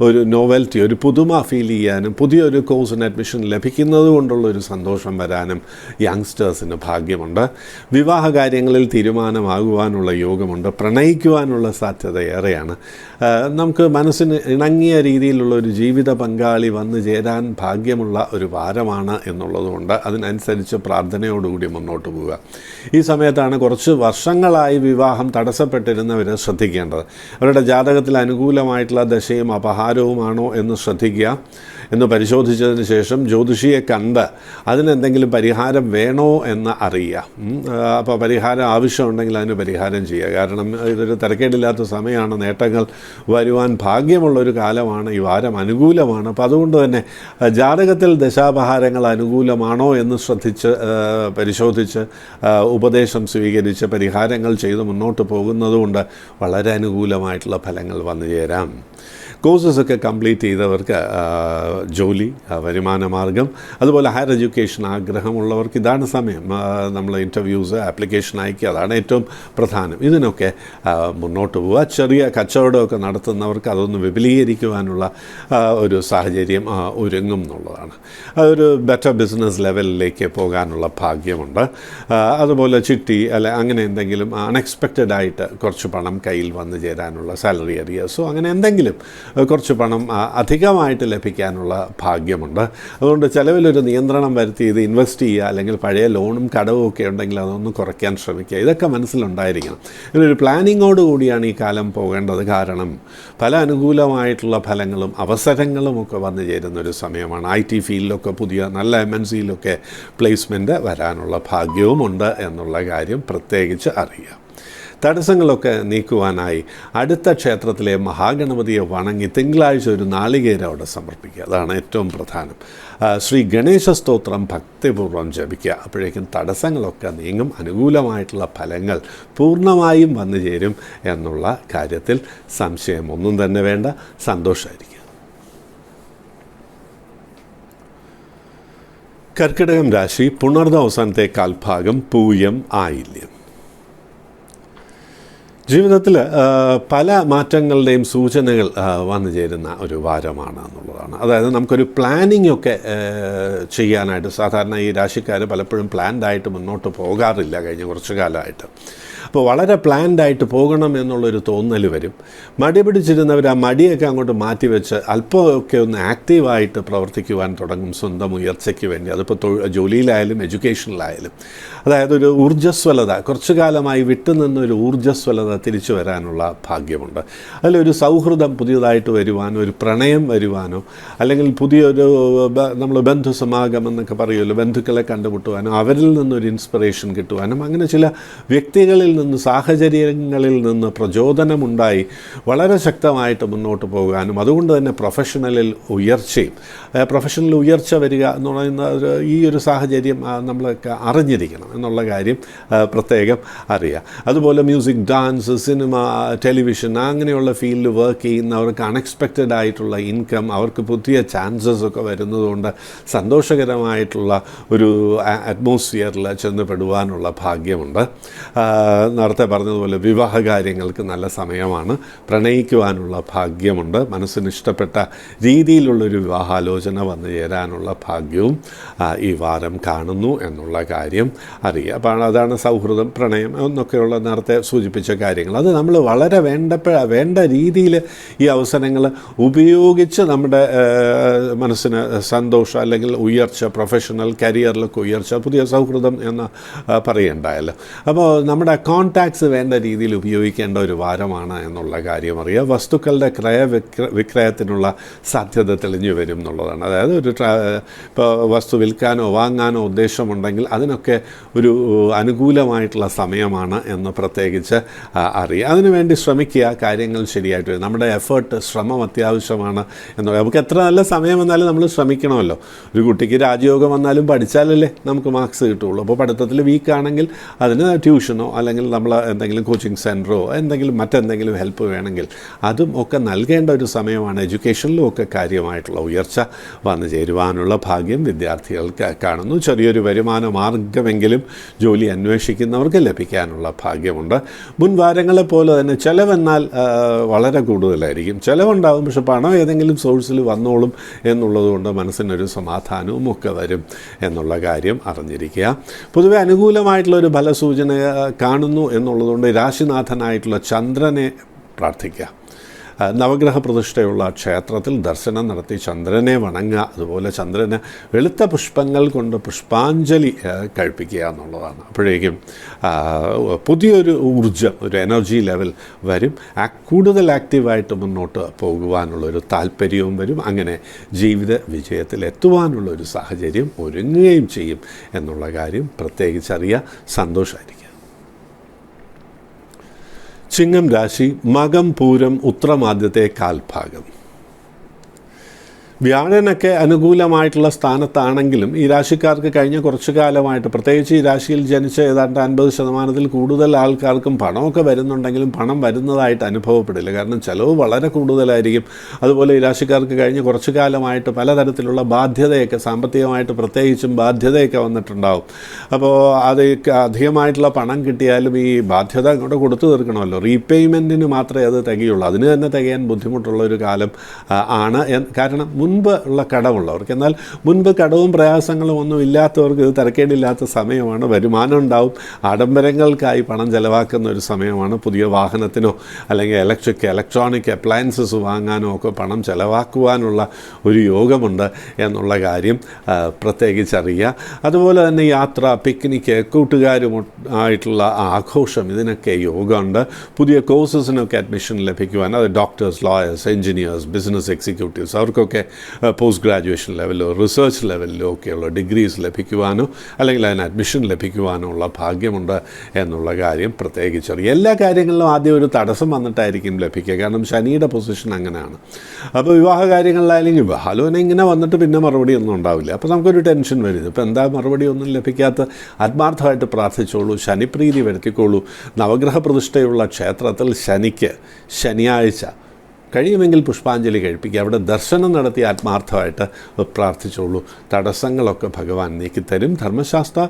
ഒരു നോവൽറ്റി, ഒരു പുതുമ ഫീൽ ചെയ്യാനും പുതിയൊരു കോഴ്സിന് അഡ്മിഷൻ ലഭിക്കുന്നത് കൊണ്ടുള്ള ഒരു സന്തോഷം വരാനും യങ്സ്റ്റേഴ്സിന് ഭാഗ്യമുണ്ട്. വിവാഹ കാര്യങ്ങളിൽ തീരുമാനമാകുവാനുള്ള യോഗമുണ്ട്. പ്രണയിക്കുവാനുള്ള സാധ്യത ഏറെയാണ്. നമുക്ക് മനസ്സിന് ഇണങ്ങിയ രീതിയിലുള്ള ഒരു ജീവിത പങ്കാളി വന്നു ചേരാൻ ഭാഗ്യമുള്ള ഒരു വാരമാണ് എന്നുള്ളതുകൊണ്ട് അതിനനുസരിച്ച് പ്രാർത്ഥനയോടുകൂടി മുന്നോട്ട് പോവുക. ഈ സമയത്താണ് കുറച്ച് വർഷങ്ങളായി വിവാഹം തടസ്സപ്പെട്ടിരുന്നവർ ശ്രദ്ധിക്കേണ്ടത്. അവരുടെ ജാതകത്തിൽ അനുകൂലമായിട്ടുള്ള ദശയും അപഹാരവുമാണോ എന്ന് ശ്രദ്ധിക്കുക. എന്ന് പരിശോധിച്ചതിന് ശേഷം ജ്യോതിഷിയെ കണ്ട് അതിനെന്തെങ്കിലും പരിഹാരം വേണോ എന്ന് അറിയുക. അപ്പോൾ പരിഹാരം ആവശ്യമുണ്ടെങ്കിൽ അതിന് പരിഹാരം ചെയ്യുക. കാരണം ഇതൊരു തിരക്കേടില്ലാത്ത സമയമാണ്. നേട്ടങ്ങൾ വരുവാൻ ഭാഗ്യമുള്ളൊരു കാലമാണ്. ഈ വാരം അനുകൂലമാണ്. അപ്പോൾ അതുകൊണ്ട് തന്നെ ജാതകത്തിൽ ദശാപഹാരങ്ങൾ അനുകൂലമാണോ എന്ന് പരിശോധിച്ച് ഉപദേശം സ്വീകരിച്ച് പരിഹാരങ്ങൾ ചെയ്ത് മുന്നോട്ട് പോകുന്നതുകൊണ്ട് വളരെ അനുകൂലമായിട്ടുള്ള ഫലങ്ങൾ വന്നു ചേരാം. കോഴ്സസൊക്കെ കംപ്ലീറ്റ് ചെയ്തവർക്ക് ജോലി, വരുമാന മാർഗം, അതുപോലെ ഹയർ എഡ്യൂക്കേഷൻ ആഗ്രഹമുള്ളവർക്ക് ഇതാണ് സമയം. നമ്മൾ ഇൻ്റർവ്യൂസ്, ആപ്ലിക്കേഷൻ അയക്കുക, അതാണ് ഏറ്റവും പ്രധാനം. ഇതിനൊക്കെ മുന്നോട്ട് പോവുക. ചെറിയ കച്ചവടമൊക്കെ നടത്തുന്നവർക്ക് അതൊന്ന് വിപുലീകരിക്കുവാനുള്ള ഒരു സാഹചര്യം ഒരുങ്ങും എന്നുള്ളതാണ്. അതൊരു ബെറ്റർ ബിസിനസ് ലെവലിലേക്ക് പോകാനുള്ള ഭാഗ്യമുണ്ട്. അതുപോലെ ചിട്ടി അങ്ങനെ എന്തെങ്കിലും അൺഎക്സ്പെക്റ്റഡായിട്ട് കുറച്ച് പണം കയ്യിൽ വന്നു ചേരാനുള്ള സാലറി അരിയേഴ്സോ അങ്ങനെ എന്തെങ്കിലും കുറച്ച് പണം അധികമായിട്ട് ലഭിക്കാനുള്ള ഭാഗ്യമുണ്ട്. അതുകൊണ്ട് ചിലവിലൊരു നിയന്ത്രണം വരുത്തി ഇത് ഇൻവെസ്റ്റ് ചെയ്യുക, അല്ലെങ്കിൽ പഴയ ലോണും കടവും ഒക്കെ ഉണ്ടെങ്കിൽ അതൊന്ന് കുറയ്ക്കാൻ ശ്രമിക്കുക. ഇതൊക്കെ മനസ്സിലുണ്ടായിരിക്കണം. ഇതിനൊരു പ്ലാനിങ്ങോട് കൂടിയാണ് ഈ കാലം പോകേണ്ടത്. കാരണം പല അനുകൂലമായിട്ടുള്ള ഫലങ്ങളും അവസരങ്ങളും ഒക്കെ വന്നു ചേരുന്നൊരു സമയമാണ്. IT ഫീൽഡിലൊക്കെ പുതിയ നല്ല MNCയിലൊക്കെ പ്ലേസ്മെൻറ്റ് വരാനുള്ള ഭാഗ്യവുമുണ്ട് എന്നുള്ള കാര്യം പ്രത്യേകിച്ച് അറിയുക. തടസ്സങ്ങളൊക്കെ നീക്കുവാനായി അടുത്ത ക്ഷേത്രത്തിലെ മഹാഗണപതിയെ വണങ്ങി തിങ്കളാഴ്ച ഒരു നാളികേരം അവിടെ സമർപ്പിക്കുക. അതാണ് ഏറ്റവും പ്രധാനം. ശ്രീ ഗണേശ സ്തോത്രം ഭക്തിപൂർവ്വം ജപിക്കുക. അപ്പോഴേക്കും തടസ്സങ്ങളൊക്കെ നീങ്ങും. അനുകൂലമായിട്ടുള്ള ഫലങ്ങൾ പൂർണ്ണമായും വന്നു ചേരും എന്നുള്ള കാര്യത്തിൽ സംശയം ഒന്നും തന്നെ വേണ്ട. സന്തോഷമായിരിക്കും. കർക്കിടകം രാശി പുണർദ അവസാനത്തെ കാൽഭാഗം, പൂയം ആയില്യം. ജീവിതത്തിൽ പല മാറ്റങ്ങളുടെയും സൂചനകൾ വന്നു ചേരുന്ന ഒരു വാരമാണ് എന്നുള്ളതാണ്. അതായത് നമുക്കൊരു പ്ലാനിംഗ് ഒക്കെ ചെയ്യാനായിട്ട് സാധാരണ ഈ രാശിക്കാർ പലപ്പോഴും പ്ലാൻഡായിട്ട് മുന്നോട്ട് പോകാറില്ല കഴിഞ്ഞ കുറച്ചു കാലമായിട്ട്. അപ്പോൾ വളരെ പ്ലാൻഡായിട്ട് പോകണം എന്നുള്ളൊരു തോന്നൽ വരും. മടി പിടിച്ചിരുന്നവർ ആ മടിയൊക്കെ അങ്ങോട്ട് മാറ്റിവെച്ച് അല്പമൊക്കെ ഒന്ന് ആക്റ്റീവായിട്ട് പ്രവർത്തിക്കുവാൻ തുടങ്ങും സ്വന്തം ഉയർച്ചയ്ക്ക് വേണ്ടി. അതിപ്പോൾ ജോലിയിലായാലും എഡ്യൂക്കേഷനിലായാലും. അതായത് ഒരു ഊർജ്ജസ്വലത, കുറച്ചു കാലമായി വിട്ടുനിന്നൊരു ഊർജ്ജസ്വലത തിരിച്ചു വരാനുള്ള ഭാഗ്യമുണ്ട്. അതിലൊരു സൗഹൃദം പുതിയതായിട്ട് വരുവാനോ, ഒരു പ്രണയം വരുവാനോ, അല്ലെങ്കിൽ പുതിയൊരു നമ്മൾ ബന്ധുസമാഗമം എന്നൊക്കെ പറയുമല്ലോ, ബന്ധുക്കളെ കണ്ടുമുട്ടുവാനോ, അവരിൽ നിന്നൊരു ഇൻസ്പിറേഷൻ കിട്ടുവാനും, അങ്ങനെ ചില വ്യക്തികളിൽ നിന്ന്, സാഹചര്യങ്ങളിൽ നിന്ന് പ്രചോദനമുണ്ടായി വളരെ ശക്തമായിട്ട് മുന്നോട്ട് പോകാനും, അതുകൊണ്ട് തന്നെ പ്രൊഫഷണൽ ഉയർച്ച വരിക എന്ന് പറയുന്ന ഈ ഒരു സാഹചര്യം നമ്മളൊക്കെ അറിഞ്ഞിരിക്കണം എന്നുള്ള കാര്യം പ്രത്യേകം അറിയാം. അതുപോലെ മ്യൂസിക്, ഡാൻസ്, സിനിമ, ടെലിവിഷൻ അങ്ങനെയുള്ള ഫീൽഡിൽ വർക്ക് ചെയ്യുന്നവർക്ക് അൺഎക്സ്പെക്റ്റഡ് ആയിട്ടുള്ള ഇൻകം, അവർക്ക് പുതിയ ചാൻസസ് ഒക്കെ വരുന്നതുകൊണ്ട് സന്തോഷകരമായിട്ടുള്ള ഒരു അറ്റ്മോസ്ഫിയറിൽ ചെന്നപ്പെടുവാനുള്ള ഭാഗ്യമുണ്ട്. നേരത്തെ പറഞ്ഞതുപോലെ വിവാഹ കാര്യങ്ങൾക്ക് നല്ല സമയമാണ്. പ്രണയിക്കുവാനുള്ള ഭാഗ്യമുണ്ട്. മനസ്സിന് ഇഷ്ടപ്പെട്ട രീതിയിലുള്ളൊരു വിവാഹാലോചന വന്നു ചേരാനുള്ള ഭാഗ്യവും ഈ വാരം കാണുന്നു എന്നുള്ള കാര്യം അറിയുക. അപ്പോൾ അതാണ് സൗഹൃദം, പ്രണയം എന്നൊക്കെയുള്ള നേരത്തെ സൂചിപ്പിച്ച കാര്യങ്ങൾ. അത് നമ്മൾ വളരെ വേണ്ട രീതിയിൽ ഈ അവസരങ്ങൾ ഉപയോഗിച്ച് നമ്മുടെ മനസ്സിന് സന്തോഷം അല്ലെങ്കിൽ ഉയർച്ച, പ്രൊഫഷണൽ കരിയറിലൊക്കെ ഉയർച്ച, പുതിയ സൗഹൃദം എന്ന് പറയുണ്ടായല്ലോ. അപ്പോൾ നമ്മുടെ കോൺടാക്ട്സ് വേണ്ട രീതിയിൽ ഉപയോഗിക്കേണ്ട ഒരു വാരമാണ് എന്നുള്ള കാര്യം അറിയുക. വസ്തുക്കളുടെ വിക്രയത്തിനുള്ള സാധ്യത തെളിഞ്ഞു വരും എന്നുള്ളതാണ്. അതായത് ഇപ്പോൾ വസ്തു വിൽക്കാനോ വാങ്ങാനോ ഉദ്ദേശമുണ്ടെങ്കിൽ അതിനൊക്കെ ഒരു അനുകൂലമായിട്ടുള്ള സമയമാണ് എന്ന് പ്രത്യേകിച്ച് അറിയുക. അതിനുവേണ്ടി ശ്രമിക്കുക. കാര്യങ്ങൾ ശരിയായിട്ട് വരും. നമ്മുടെ എഫേർട്ട്, ശ്രമം അത്യാവശ്യമാണ് എന്ന്. നമുക്ക് എത്ര നല്ല സമയം വന്നാലും നമ്മൾ ശ്രമിക്കണമല്ലോ. ഒരു കുട്ടിക്ക് രാജയോഗം വന്നാലും പഠിച്ചാലല്ലേ നമുക്ക് മാർക്സ് കിട്ടുള്ളൂ. അപ്പോൾ പഠിത്തത്തിൽ വീക്കാണെങ്കിൽ അതിന് ട്യൂഷനോ അല്ലെങ്കിൽ നമ്മൾ എന്തെങ്കിലും കോച്ചിങ് സെൻറ്ററോ മറ്റെന്തെങ്കിലും ഹെൽപ്പ് വേണമെങ്കിൽ അതും ഒക്കെ നൽകേണ്ട ഒരു സമയമാണ്. എഡ്യൂക്കേഷനിലും ഒക്കെ കാര്യമായിട്ടുള്ള ഉയർച്ച വന്നു ചേരുവാനുള്ള ഭാഗ്യം വിദ്യാർത്ഥികൾക്ക് കാണുന്നു. ചെറിയൊരു വരുമാന മാർഗമെങ്കിലും ജോലി അന്വേഷിക്കുന്നവർക്ക് ലഭിക്കാനുള്ള ഭാഗ്യമുണ്ട്. മുൻവാരങ്ങളെ പോലെ തന്നെ ചിലവെന്നാൽ വളരെ കൂടുതലായിരിക്കും. ചിലവുണ്ടാകും, പക്ഷെ പണം ഏതെങ്കിലും സോഴ്സിൽ വന്നോളും എന്നുള്ളതുകൊണ്ട് മനസ്സിനൊരു സമാധാനവും ഒക്കെ വരും എന്നുള്ള കാര്യം അറിഞ്ഞിരിക്കുക. പൊതുവെ അനുകൂലമായിട്ടുള്ളൊരു ഫലസൂചന കാണുന്നു എന്നുള്ളതുകൊണ്ട് രാശിനാഥനായിട്ടുള്ള ചന്ദ്രനെ പ്രാർത്ഥിക്കുക. നവഗ്രഹ പ്രതിഷ്ഠയുള്ള ക്ഷേത്രത്തിൽ ദർശനം നടത്തി ചന്ദ്രനെ വണങ്ങുക. അതുപോലെ ചന്ദ്രന് വെളുത്ത പുഷ്പങ്ങൾ കൊണ്ട് പുഷ്പാഞ്ജലി കഴിപ്പിക്കുക എന്നുള്ളതാണ്. അപ്പോഴേക്കും പുതിയൊരു ഊർജ്ജം, ഒരു എനർജി ലെവൽ വരും. കൂടുതൽ ആക്റ്റീവായിട്ട് മുന്നോട്ട് പോകുവാനുള്ളൊരു താല്പര്യവും വരും. അങ്ങനെ ജീവിത വിജയത്തിൽ എത്തുവാനുള്ളൊരു സാഹചര്യം ഒരുങ്ങുകയും ചെയ്യും എന്നുള്ള കാര്യം പ്രത്യേകിച്ചറിയുക. സന്തോഷമായിരിക്കും. ചിങ്ങം രാശി, മകം, പൂരം, ഉത്രമാദ്യത്തെ കാൽഭാഗം. വ്യാഴനൊക്കെ അനുകൂലമായിട്ടുള്ള സ്ഥാനത്താണെങ്കിലും ഈ രാശിക്കാർക്ക് കഴിഞ്ഞ കുറച്ചു കാലമായിട്ട്, പ്രത്യേകിച്ച് ഈ രാശിയിൽ ജനിച്ച ഏതാണ്ട് 50% കൂടുതൽ ആൾക്കാർക്കും പണമൊക്കെ വരുന്നുണ്ടെങ്കിലും പണം വരുന്നതായിട്ട് അനുഭവപ്പെടില്ല. കാരണം ചിലവ് വളരെ കൂടുതലായിരിക്കും. അതുപോലെ ഈ രാശിക്കാർക്ക് കഴിഞ്ഞ കുറച്ചു കാലമായിട്ട് പലതരത്തിലുള്ള ബാധ്യതയൊക്കെ, സാമ്പത്തികമായിട്ട് പ്രത്യേകിച്ചും ബാധ്യതയൊക്കെ വന്നിട്ടുണ്ടാവും. അപ്പോൾ അത് അധികമായിട്ടുള്ള പണം കിട്ടിയാലും ഈ ബാധ്യത അങ്ങോട്ട് കൊടുത്തു തീർക്കണമല്ലോ. റീപേയ്മെൻറ്റിന് മാത്രമേ അത് തികയുള്ളൂ. അതിന് തന്നെ തികയാൻ ബുദ്ധിമുട്ടുള്ളൊരു കാലം ആണ്. കാരണം മുൻപ് ഉള്ള കടമുള്ളവർക്ക്. എന്നാൽ മുൻപ് കടവും പ്രയാസങ്ങളും ഒന്നും ഇല്ലാത്തവർക്ക് ഇത് തരക്കേടില്ലാത്ത സമയമാണ്. വരുമാനം ഉണ്ടാവും. ആഡംബരങ്ങൾക്കായി പണം ചെലവാക്കുന്ന ഒരു സമയമാണ്. പുതിയ വാഹനത്തിനോ അല്ലെങ്കിൽ ഇലക്ട്രോണിക് അപ്ലയൻസസ് വാങ്ങാനോ ഒക്കെ പണം ചെലവാക്കുവാനുള്ള ഒരു യോഗമുണ്ട് എന്നുള്ള കാര്യം പ്രത്യേകിച്ചറിയുക. അതുപോലെ തന്നെ യാത്ര, പിക്നിക്ക്, കൂട്ടുകാരുമായിട്ടുള്ള ആഘോഷം, ഇതിനൊക്കെ യോഗമുണ്ട്. പുതിയ കോഴ്സസിനൊക്കെ അഡ്മിഷൻ ലഭിക്കുവാൻ, അത് doctors, lawyers, engineers, business executives, അവർക്കൊക്കെ പോസ്റ്റ് ഗ്രാജുവേഷൻ ലെവലിലോ റിസർച്ച് ലെവലിലോ ഒക്കെയുള്ള ഡിഗ്രീസ് ലഭിക്കുവാനോ അല്ലെങ്കിൽ അതിന് അഡ്മിഷൻ ലഭിക്കുവാനോ ഉള്ള ഭാഗ്യമുണ്ട് എന്നുള്ള കാര്യം പ്രത്യേകിച്ചറിയാം. എല്ലാ കാര്യങ്ങളിലും ആദ്യം ഒരു തടസ്സം വന്നിട്ടായിരിക്കും ലഭിക്കുക. കാരണം ശനിയുടെ പൊസിഷൻ അങ്ങനെയാണ്. അപ്പോൾ വിവാഹ കാര്യങ്ങളിലായാലും വിവാഹാലോചന ഇങ്ങനെ വന്നിട്ട് പിന്നെ മറുപടി ഒന്നും ഉണ്ടാവില്ല. അപ്പോൾ നമുക്കൊരു ടെൻഷൻ വരും. ഇപ്പോൾ എന്താ മറുപടി ഒന്നും ലഭിക്കാത്ത? ആത്മാർത്ഥമായിട്ട് പ്രാർത്ഥിച്ചോളൂ, ശനിപ്രീതി വരുത്തിക്കോളൂ. നവഗ്രഹ പ്രതിഷ്ഠയുള്ള ക്ഷേത്രത്തിൽ ശനിയാഴ്ച കഴിയുമെങ്കിൽ പുഷ്പാഞ്ജലി കഴിപ്പിക്കുക. അവിടെ ദർശനം നടത്തി ആത്മാർത്ഥമായിട്ട് പ്രാർത്ഥിച്ചോളൂ. തടസ്സങ്ങളൊക്കെ ഭഗവാൻ നീക്കിത്തരും. ധർമ്മശാസ്ത്ര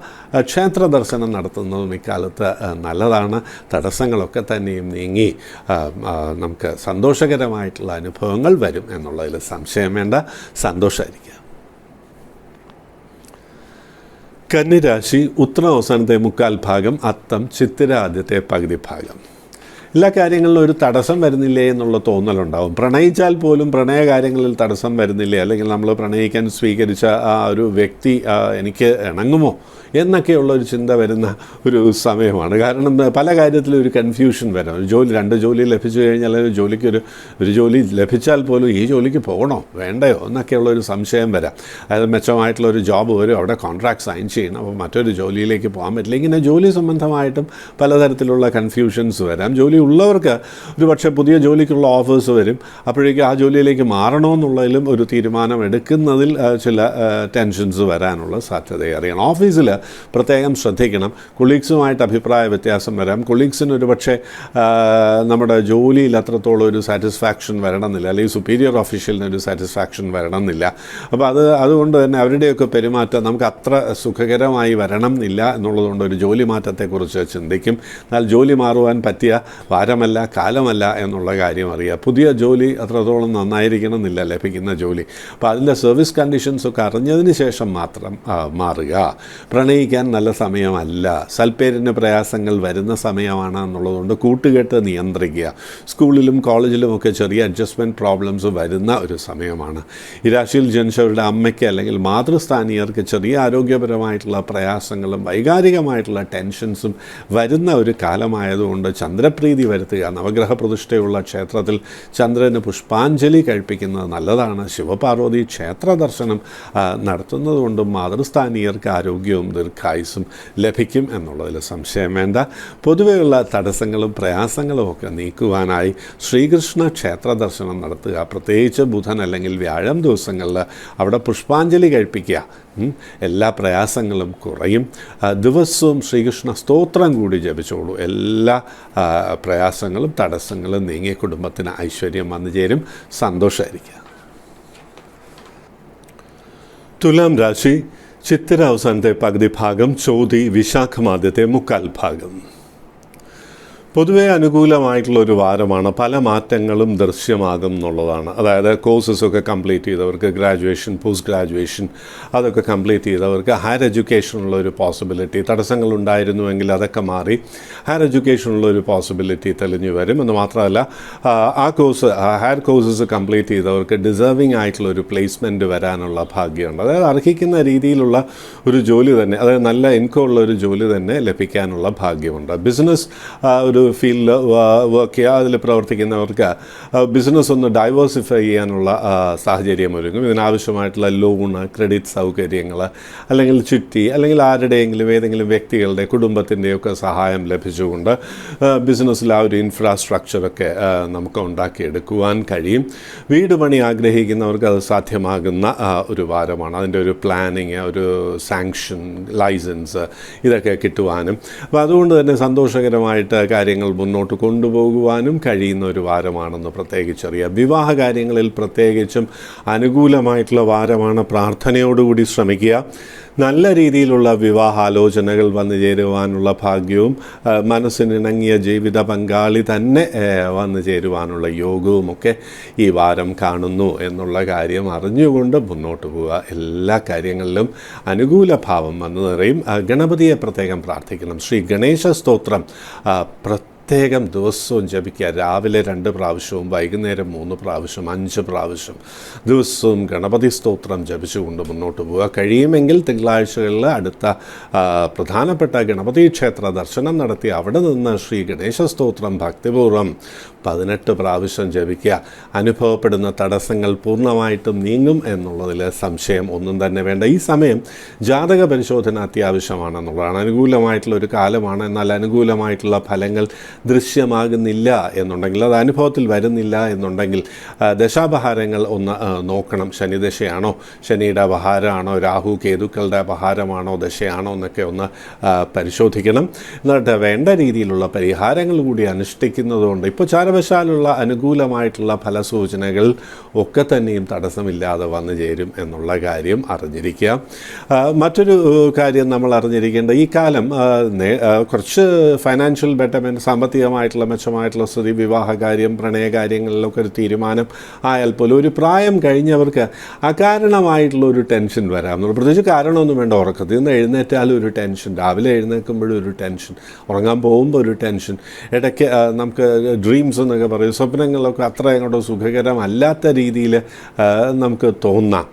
ക്ഷേത്ര ദർശനം നടത്തുന്നതും ഇക്കാലത്ത് നല്ലതാണ്. തടസ്സങ്ങളൊക്കെ തന്നെയും നീങ്ങി നമുക്ക് സന്തോഷകരമായിട്ടുള്ള അനുഭവങ്ങൾ വരും എന്നുള്ളതിൽ സംശയം വേണ്ട. സന്തോഷമായിരിക്കുക. കന്നിരാശി, ഉത്രം അവസാനത്തെ 3/4 ഭാഗം, അത്തം, ചിത്തിര ആദ്യത്തെ പകുതി ഭാഗം. എല്ലാ കാര്യങ്ങളിലും ഒരു തടസ്സം വരുന്നില്ലേ എന്നുള്ള തോന്നലുണ്ടാവും. പ്രണയിച്ചാൽ പോലും പ്രണയ കാര്യങ്ങളിൽ തടസ്സം വരുന്നില്ലേ, അല്ലെങ്കിൽ നമ്മൾ പ്രണയിക്കാൻ സ്വീകരിച്ച ആ ഒരു വ്യക്തി എനിക്ക് ഇണങ്ങുമോ എന്നൊക്കെയുള്ള ഒരു ചിന്ത വരുന്ന ഒരു സമയമാണ്. കാരണം പല കാര്യത്തിലും ഒരു കൺഫ്യൂഷൻ വരാം. രണ്ട് ജോലി ലഭിച്ചു കഴിഞ്ഞാൽ ഒരു ജോലി ലഭിച്ചാൽ പോലും ഈ ജോലിക്ക് പോകണോ വേണ്ടയോ എന്നൊക്കെയുള്ള ഒരു സംശയം വരാം. അതായത് മെച്ചമായിട്ടുള്ള ഒരു ജോബ് വരും, അവിടെ കോൺട്രാക്ട് സൈൻ ചെയ്യണം, അപ്പോൾ മറ്റൊരു ജോലിയിലേക്ക് പോകാൻ പറ്റില്ല. ഇങ്ങനെ ജോലി സംബന്ധമായിട്ടും പലതരത്തിലുള്ള കൺഫ്യൂഷൻസ് വരാം. ജോലി ഉള്ളവർക്ക് ഒരു പക്ഷേ പുതിയ ജോലിക്കുള്ള ഓഫേഴ്സ് വരും. അപ്പോഴേക്കും ആ ജോലിയിലേക്ക് മാറണമെന്നുള്ളതിലും ഒരു തീരുമാനം എടുക്കുന്നതിൽ ചില ടെൻഷൻസ് വരാനുള്ള സാധ്യത അറിയണം. ഓഫീസിൽ പ്രത്യേകം ശ്രദ്ധിക്കണം. കൊളീഗ്സുമായിട്ട് അഭിപ്രായ വ്യത്യാസം വരാം. കൊളീഗ്സിന് ഒരു പക്ഷേ നമ്മുടെ ജോലിയിൽ അത്രത്തോളം ഒരു സാറ്റിസ്ഫാക്ഷൻ വരണമെന്നില്ല, അല്ലെങ്കിൽ സുപ്പീരിയർ ഓഫീഷ്യലിന് ഒരു സാറ്റിസ്ഫാക്ഷൻ വരണമെന്നില്ല. അപ്പോൾ അതുകൊണ്ട് തന്നെ അവരുടെയൊക്കെ പെരുമാറ്റം നമുക്ക് അത്ര സുഖകരമായി വരണം എന്നില്ല എന്നുള്ളതുകൊണ്ട് ഒരു ജോലി മാറ്റത്തെക്കുറിച്ച് ചിന്തിക്കും. എന്നാൽ ജോലി മാറുവാൻ പറ്റിയ വാരമല്ല കാലമല്ല എന്നുള്ള കാര്യം അറിയുക. പുതിയ ജോലി അത്രത്തോളം നന്നായിരിക്കണം എന്നില്ല ലഭിക്കുന്ന ജോലി. അപ്പോൾ അതിൻ്റെ സർവീസ് കണ്ടീഷൻസൊക്കെ അറിഞ്ഞതിന് ശേഷം മാത്രം മാറുക. പ്രണയിക്കാൻ നല്ല സമയമല്ല, സൽപ്പേരിന് പ്രയാസങ്ങൾ വരുന്ന സമയമാണ് എന്നുള്ളതുകൊണ്ട് കൂട്ടുകെട്ട് നിയന്ത്രിക്കുക. സ്കൂളിലും കോളേജിലുമൊക്കെ ചെറിയ അഡ്ജസ്റ്റ്മെൻറ്റ് പ്രോബ്ലംസ് വരുന്ന ഒരു സമയമാണ്. ഈ രാശിയിൽ ജനിച്ചവരുടെ അമ്മയ്ക്ക് അല്ലെങ്കിൽ മാതൃസ്ഥാനീയർക്ക് ചെറിയ ആരോഗ്യപരമായിട്ടുള്ള പ്രയാസങ്ങളും വൈകാരികമായിട്ടുള്ള ടെൻഷൻസും വരുന്ന ഒരു കാലമായതുകൊണ്ട് ചന്ദ്രപ്രീതി വരുത്തുക. നവഗ്രഹ പ്രതിഷ്ഠയുള്ള ക്ഷേത്രത്തിൽ ചന്ദ്രന് പുഷ്പാഞ്ജലി കഴിപ്പിക്കുന്നത് നല്ലതാണ്. ശിവപാർവതി ക്ഷേത്ര ദർശനം നടത്തുന്നത് കൊണ്ടും മാതൃസ്ഥാനീയർക്ക് ആരോഗ്യവും ദീർഘായുസ്സും ലഭിക്കും എന്നുള്ളതിൽ സംശയം വേണ്ട. പൊതുവെയുള്ള തടസ്സങ്ങളും പ്രയാസങ്ങളും ഒക്കെ നീക്കുവാനായി ശ്രീകൃഷ്ണ ക്ഷേത്ര ദർശനം നടത്തുക. പ്രത്യേകിച്ച് ബുധൻ അല്ലെങ്കിൽ വ്യാഴം ദിവസങ്ങളിൽ അവിടെ പുഷ്പാഞ്ജലി കഴിപ്പിക്കുക. എല്ലാ പ്രയാസങ്ങളും കുറയും. ദിവസവും ശ്രീകൃഷ്ണ സ്തോത്രം കൂടി ജപിച്ചോളൂ. എല്ലാ പ്രയാസങ്ങളും തടസ്സങ്ങളും നീങ്ങി കുടുംബത്തിന് ഐശ്വര്യം വന്നു ചേരും. സന്തോഷമായിരിക്കുക. തുലാം രാശി ചിത്തിര അവസാനത്തെ പകുതി ഭാഗം, ചോതി വിശാഖം ആദ്യത്തെ മുക്കാൽ ഭാഗം. പൊതുവേ അനുകൂലമായിട്ടുള്ള ഒരു വാരമാണ്. പല മാറ്റങ്ങളും ദൃശ്യമാകും എന്നുള്ളതാണ്. അതായത് കോഴ്സസൊക്കെ കംപ്ലീറ്റ് ചെയ്തവർക്ക്, ഗ്രാജുവേഷൻ, പോസ്റ്റ് ഗ്രാജുവേഷൻ അതൊക്കെ കംപ്ലീറ്റ് ചെയ്തവർക്ക് ഹയർ എഡ്യൂക്കേഷനുള്ള ഒരു പോസിബിലിറ്റി, തടസ്സങ്ങളുണ്ടായിരുന്നുവെങ്കിൽ അതൊക്കെ മാറി ഹയർ എഡ്യൂക്കേഷനുള്ള ഒരു പോസിബിലിറ്റി തെളിഞ്ഞു വരും. എന്ന് മാത്രമല്ല ആ ഹയർ കോഴ്സസ് കംപ്ലീറ്റ് ചെയ്തവർക്ക് ഡിസേർവിംഗ് ആയിട്ടുള്ള ഒരു പ്ലേസ്മെൻറ്റ് വരാനുള്ള ഭാഗ്യമുണ്ട്. അതായത് അർഹിക്കുന്ന രീതിയിലുള്ള ഒരു ജോലി തന്നെ, അതായത് നല്ല ഇൻകം ഉള്ള ഒരു ജോലി തന്നെ ലഭിക്കാനുള്ള ഭാഗ്യമുണ്ട്. ബിസിനസ് ഒരു ഫീൽഡിൽ വർക്ക് ചെയ്യുക, അതിൽ പ്രവർത്തിക്കുന്നവർക്ക് ബിസിനസ് ഒന്ന് ഡൈവേഴ്സിഫൈ ചെയ്യാനുള്ള സാഹചര്യം ഒരുങ്ങും. ഇതിനാവശ്യമായിട്ടുള്ള ലോണ്, ക്രെഡിറ്റ് സൗകര്യങ്ങൾ, അല്ലെങ്കിൽ ചിട്ടി, അല്ലെങ്കിൽ ആരുടെയെങ്കിലും ഏതെങ്കിലും വ്യക്തികളുടെ കുടുംബത്തിൻ്റെയൊക്കെ സഹായം ലഭിച്ചുകൊണ്ട് ബിസിനസ്സിൽ ആ ഒരു ഇൻഫ്രാസ്ട്രക്ചറൊക്കെ നമുക്ക് ഉണ്ടാക്കിയെടുക്കുവാൻ കഴിയും. വീട് പണി ആഗ്രഹിക്കുന്നവർക്ക് അത് സാധ്യമാകുന്ന ഒരു വാരമാണ്. അതിൻ്റെ ഒരു പ്ലാനിങ്, ഒരു സാങ്ഷൻ, ലൈസൻസ് ഇതൊക്കെ കിട്ടുവാനും അപ്പോൾ അതുകൊണ്ട് തന്നെ സന്തോഷകരമായിട്ട് കാര്യങ്ങൾ മുന്നോട്ട് കൊണ്ടുപോകുവാനും കഴിയുന്ന ഒരു വാരമാണെന്ന് പ്രത്യേകിച്ചറിയാം. വിവാഹ കാര്യങ്ങളിൽ പ്രത്യേകിച്ചും അനുകൂലമായിട്ടുള്ള വാരമാണ്. പ്രാർത്ഥനയോടുകൂടി ശ്രമിക്കുക. നല്ല രീതിയിലുള്ള വിവാഹാലോചനകൾ വന്നു ചേരുവാനുള്ള ഭാഗ്യവും മനസ്സിനിണങ്ങിയ ജീവിത പങ്കാളി തന്നെ വന്നു ചേരുവാനുള്ള യോഗവുമൊക്കെ ഈ വാരം കാണുന്നു എന്നുള്ള കാര്യം അറിഞ്ഞുകൊണ്ട് മുന്നോട്ട് പോവുക. എല്ലാ കാര്യങ്ങളിലും അനുകൂല ഭാവം വന്നു നിറയും. ഗണപതിയെ പ്രത്യേകം പ്രാർത്ഥിക്കണം. ശ്രീ ഗണേശ സ്തോത്രം പ്രത്യേകം ദിവസവും ജപിക്കുക. രാവിലെ 2 പ്രാവശ്യവും വൈകുന്നേരം 3 പ്രാവശ്യം 5 പ്രാവശ്യം ദിവസവും ഗണപതി സ്തോത്രം ജപിച്ചുകൊണ്ട് മുന്നോട്ട് പോവുക. കഴിയുമെങ്കിൽ തിങ്കളാഴ്ചകളിൽ അടുത്ത പ്രധാനപ്പെട്ട ഗണപതി ക്ഷേത്ര ദർശനം നടത്തി അവിടെ നിന്ന് ശ്രീ ഗണേശ സ്തോത്രം ഭക്തിപൂർവ്വം 18 പ്രാവശ്യം ജപിക്കുക. അനുഭവപ്പെടുന്ന തടസ്സങ്ങൾ പൂർണ്ണമായിട്ടും നീങ്ങും എന്നുള്ളതിൽ സംശയം ഒന്നും തന്നെ വേണ്ട. ഈ സമയം ജാതക പരിശോധന അത്യാവശ്യമാണെന്നുള്ളതാണ്. അനുകൂലമായിട്ടുള്ള ഒരു കാലമാണ്. എന്നാൽ അനുകൂലമായിട്ടുള്ള ഫലങ്ങൾ ദൃശ്യമാകുന്നില്ല എന്നുണ്ടെങ്കിൽ, അത് അനുഭവത്തിൽ വരുന്നില്ല എന്നുണ്ടെങ്കിൽ ദശാപഹാരങ്ങൾ ഒന്ന് നോക്കണം. ശനിദശയാണോ, ശനിയുടെ അപഹാരമാണോ, രാഹു കേതുക്കളുടെ അപഹാരമാണോ, ദശയാണോ എന്നൊക്കെ ഒന്ന് പരിശോധിക്കണം. എന്നിട്ട് വേണ്ട രീതിയിലുള്ള പരിഹാരങ്ങൾ കൂടി അനുഷ്ഠിക്കുന്നതുകൊണ്ട് ഇപ്പോൾ ചാരവശാലുള്ള അനുകൂലമായിട്ടുള്ള ഫലസൂചനകൾ ഒക്കെ തന്നെയും തടസ്സമില്ലാതെ വന്നു ചേരും എന്നുള്ള കാര്യം അറിഞ്ഞിരിക്കുക. മറ്റൊരു കാര്യം നമ്മൾ അറിഞ്ഞിരിക്കേണ്ട, ഈ കാലം കുറച്ച് ഫൈനാൻഷ്യൽ ബെറ്റർമെൻറ്റ്, സാമ്പത്തികമായിട്ടുള്ള മെച്ചമായിട്ടുള്ള സ്ഥിതി, വിവാഹകാര്യം, പ്രണയകാര്യങ്ങളിലൊക്കെ ഒരു തീരുമാനം ആയാൽ പോലും ഒരു പ്രായം കഴിഞ്ഞവർക്ക് അകാരണമായിട്ടുള്ള ഒരു ടെൻഷൻ വരാം. പ്രത്യേകിച്ച് കാരണമൊന്നും വേണ്ട. ഉറക്കത്തിൽ നിന്ന് എഴുന്നേറ്റാലും ഒരു ടെൻഷൻ, രാവിലെ എഴുന്നേൽക്കുമ്പോഴും ഒരു ടെൻഷൻ, ഉറങ്ങാൻ പോകുമ്പോൾ ഒരു ടെൻഷൻ, ഇടയ്ക്ക് നമുക്ക് ഡ്രീംസ് എന്നൊക്കെ പറയും, സ്വപ്നങ്ങളൊക്കെ അത്ര അങ്ങോട്ട് സുഖകരമല്ലാത്ത രീതിയിൽ നമുക്ക് തോന്നാം.